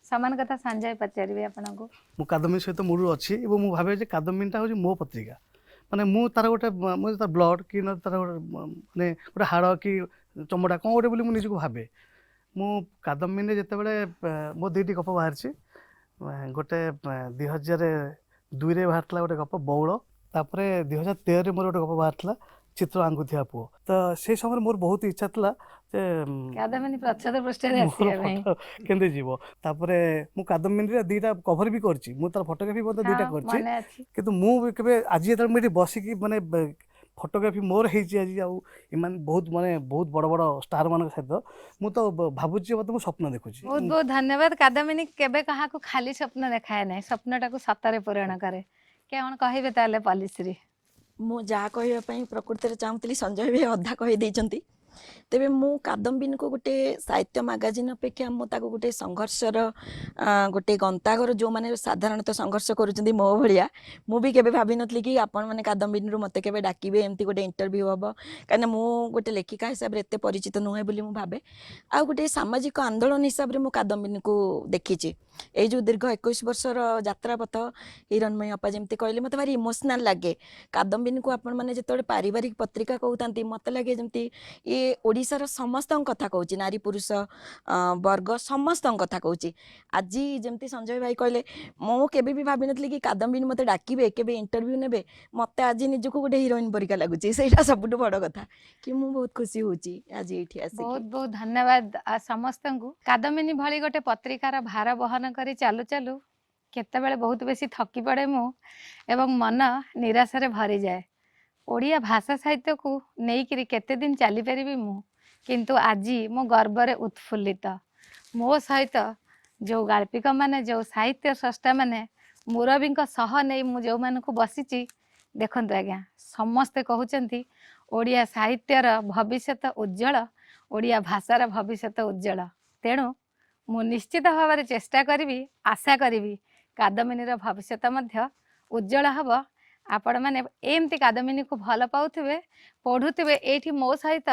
ସମାନ କଥା ସଞ୍ଜୟ ପଚାରିବି ଆପଣଙ୍କୁ। ମୁଁ କାଦମ୍ବିନୀ ସହିତ ମୂଳରୁ ଅଛି ଏବଂ ମୁଁ ଭାବେ ଯେ କାଦମ୍ବିନୀଟା ହେଉଛି ମୋ ପତ୍ରିକା। ମାନେ ମୁଁ ତାର ଗୋଟେ ମୁଁ ତାର ବ୍ଲଡ଼ କି ତାର ମାନେ ଗୋଟେ ହାଡ଼ କି ଚମଡ଼ା କ'ଣ ଗୋଟେ ବୋଲି ମୁଁ ନିଜକୁ ଭାବେ। ମୁଁ କାଦମ୍ବିନୀରେ ଯେତେବେଳେ ମୋ 2ଟି ଗପ ବାହାରିଛି, ଗୋଟେ 2002ରେ ବାହାରିଥିଲା ଗୋଟେ ଗପ ବଉଳ, ତାପରେ 2013ରେ ମୋର ଗୋଟେ ଗପ ବାହାରିଥିଲା ଚିତ୍ର ଆଙ୍ଗୁଥିବା ପୁଅ। ତ ସେଇ ସମୟରେ ମୋର ବହୁତ ଇଚ୍ଛା ଥିଲା ଯେ କାଦମ୍ବିନୀ ପ୍ରଚ୍ଛଦ ପୃଷ୍ଠରେ ଆସିବା ପାଇଁ କେମିତି ଯିବ। ତାପରେ ମୁଁ କାଦମ୍ବିନୀରେ 2ଟା କଭର ବି କରିଛି, ମୁଁ ତାର ଫଟୋଗ୍ରାଫି ମଧ୍ୟ 2ଟା କରିଛି। ମନେ ଅଛି। କିନ୍ତୁ ମୁଁ ବି କେବେ ଆଜି ଯେତେବେଳେ ମୁଁ ଏଠି ବସିକି ମାନେ ଫଟୋଗ୍ରାଫି ମୋର ହେଇଛି ଆଜି, ଆଉ ଏମାନେ ବହୁତ ବଡ଼ ବଡ଼ ଷ୍ଟାର ମାନଙ୍କ ସହିତ ମୁଁ ତ ଭାବୁଛି ମୋତେ ମୁଁ ସ୍ୱପ୍ନ ଦେଖୁଛି। ବହୁତ ବହୁତ ଧନ୍ୟବାଦ। କାଦମ୍ବିନୀ କେବେ କାହାକୁ ଖାଲି ସ୍ୱପ୍ନ ଦେଖାଏ ନାହିଁ, ସ୍ୱପ୍ନଟାକୁ ସତରେ ପୂରଣ କରେ। କ'ଣ କହିବେ ତାହେଲେ ପଲିଶ୍ରୀ? ମୁଁ ଯାହା କହିବା ପାଇଁ ପ୍ରକୃତରେ ଚାହୁଁଥିଲି ସଞ୍ଜୟ ଭାଇ ଅଧା କହିଦେଇଛନ୍ତି। ତେବେ ମୁଁ କାଦମ୍ବିନୀକୁ ଗୋଟେ ସାହିତ୍ୟ ମାଗାଜିନ୍ ଅପେକ୍ଷା ମୁଁ ତାକୁ ଗୋଟେ ସଂଘର୍ଷର ଗୋଟେ ଗନ୍ତାଘର, ଯେଉଁମାନେ ସାଧାରଣତଃ ସଂଘର୍ଷ କରୁଛନ୍ତି ମୋ ଭଳିଆ, ମୁଁ ବି କେବେ ଭାବିନଥିଲି କି ଆପଣମାନେ କାଦମ୍ବିନୀରୁ ମୋତେ କେବେ ଡାକିବେ, ଏମିତି ଗୋଟେ ଇଣ୍ଟରଭ୍ୟୁ ହେବ। କାହିଁକିନା ମୁଁ ଗୋଟେ ଲେଖିକା ହିସାବରେ ଏତେ ପରିଚିତ ନୁହେଁ ବୋଲି ମୁଁ ଭାବେ। ଆଉ ଗୋଟେ ସାମାଜିକ ଆନ୍ଦୋଳନ ହିସାବରେ ମୁଁ କାଦମ୍ବିନୀକୁ ଦେଖିଛି। ଏଇ ଯେଉଁ ଦୀର୍ଘ 21 ବର୍ଷର ଯାତ୍ରାପଥ, ହିରଣ୍ମୟୀ ଅପା ଯେମିତି କହିଲେ, ମୋତେ ଭାରି ଇମୋସନାଲ୍ ଲାଗେ। କାଦମ୍ବିନୀକୁ ଆପଣମାନେ ଯେତେବେଳେ ପାରିବାରିକ ପତ୍ରିକା କହୁଥାନ୍ତି, ମୋତେ ଲାଗେ ଯେମିତି ଇଏ ଓଡ଼ିଶାର ସମସ୍ତଙ୍କ କଥା କହୁଛି, ନାରୀ ପୁରୁଷ ବର୍ଗ ସମସ୍ତଙ୍କ କଥା କହୁଛି। ଆଜି ଯେମିତି ସଞ୍ଜୟ ଭାଇ କହିଲେ, ମୁଁ କେବେ ବି ଭାବିନଥିଲି କି କାଦମ୍ବିନୀ ମୋତେ ଡାକିବେ, କେବେ ଇଣ୍ଟରଭ୍ୟୁ ନେବେ। ମୋତେ ଆଜି ନିଜକୁ ଗୋଟେ ହିରୋଇନ୍ ପରିକା ଲାଗୁଛି, ସେଇଟା ସବୁଠୁ ବଡ଼ କଥା। କି ମୁଁ ବହୁତ ଖୁସି ହେଉଛି ଆଜି ଏଇଠି ଆସିକି। ବହୁତ ବହୁତ ଧନ୍ୟବାଦ ସମସ୍ତଙ୍କୁ। କାଦମ୍ବିନୀ ଭଳି ଗୋଟେ ପତ୍ରିକାର ଭାର ବହନ କରି ଚାଲୁ ଚାଲୁ କେତେବେଳେ ବହୁତ ବେଶୀ ଥକି ପଡ଼େ ମୁଁ ଏବଂ ମନ ନିରାଶାରେ ଭରିଯାଏ। ଓଡ଼ିଆ ଭାଷା ସାହିତ୍ୟକୁ ନେଇକରି କେତେ ଦିନ ଚାଲିପାରିବି ମୁଁ, କିନ୍ତୁ ଆଜି ମୁଁ ଗର୍ବରେ ଉତ୍ଫୁଲ୍ଲିତ। ମୋ ସହିତ ଯେଉଁ ଗାଳ୍ପିକମାନେ, ଯେଉଁ ସାହିତ୍ୟ ସ୍ରଷ୍ଟାମାନେ, ମୁରବୀଙ୍କ ସହ ନେଇ ମୁଁ ଯେଉଁମାନଙ୍କୁ ବସିଛି, ଦେଖନ୍ତୁ ଆଜ୍ଞା, ସମସ୍ତେ କହୁଛନ୍ତି ଓଡ଼ିଆ ସାହିତ୍ୟର ଭବିଷ୍ୟତ ଉଜ୍ଜଳ, ଓଡ଼ିଆ ଭାଷାର ଭବିଷ୍ୟତ ଉଜ୍ଜଳ। ତେଣୁ ମୁଁ ନିଶ୍ଚିତ ଭାବରେ ଚେଷ୍ଟା କରିବି, ଆଶା କରିବି କାଦମ୍ବିନୀର ଭବିଷ୍ୟତ ମଧ୍ୟ ଉଜ୍ଜଳ ହେବ। आपण मैंने एमती कादम्बिनी को भल पाउथिबे पढ़ुथिबे एठी मो सहित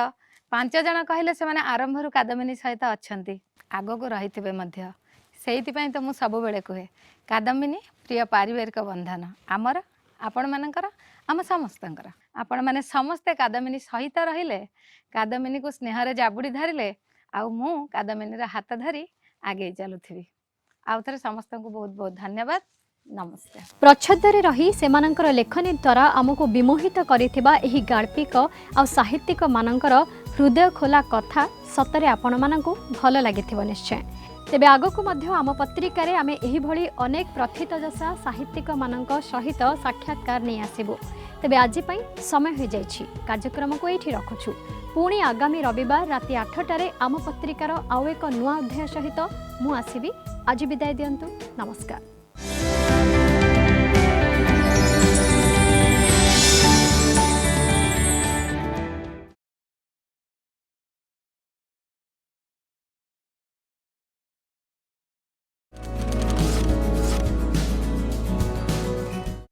5 जण कहले से माने आरंभरू कादम्बिनी सहित अछंती आगो को रहिथिबे मध्य सेइति पई तो मु सब बेले कहे कादम्बिनी प्रिय पारिवारिक बंधन आमर आपण मानकर आम समस्तंकर आपण माने समस्ते कादम्बिनी सहित रहिले कादम्बिनी को स्नेहरे जाबुड़ी धरिले आउ मु कादम्बिनी रा हाथ धरी आगे चलुथिबी आउ थरे समस्त को बहुत बहुत धन्यवाद नमस्कार। प्रच्छदरे रही सेमानंकर लेखनी द्वारा आमको विमोहित करिथिबा एही गाल्पिक आ साहित्यिक मानंकर हृदय खोला कथा सतरे आपण मानकु भल लागिथिबो निश्चय। तेबे आगको मध्य आम पत्रिकारे आमे एही भली अनेक प्रथितयशा साहित्यिक मानंक सहित साक्षात्कार नै आसीबो। तेबे आजि पई समय हो जाइछि कार्यक्रम को एठी रखुछु पुणी आगामी रविवार राति 8टारे आम पत्रिकार आउ एक नुआ अध्याय सहित मु आसीबी। आज विदाय दियंतु नमस्कार।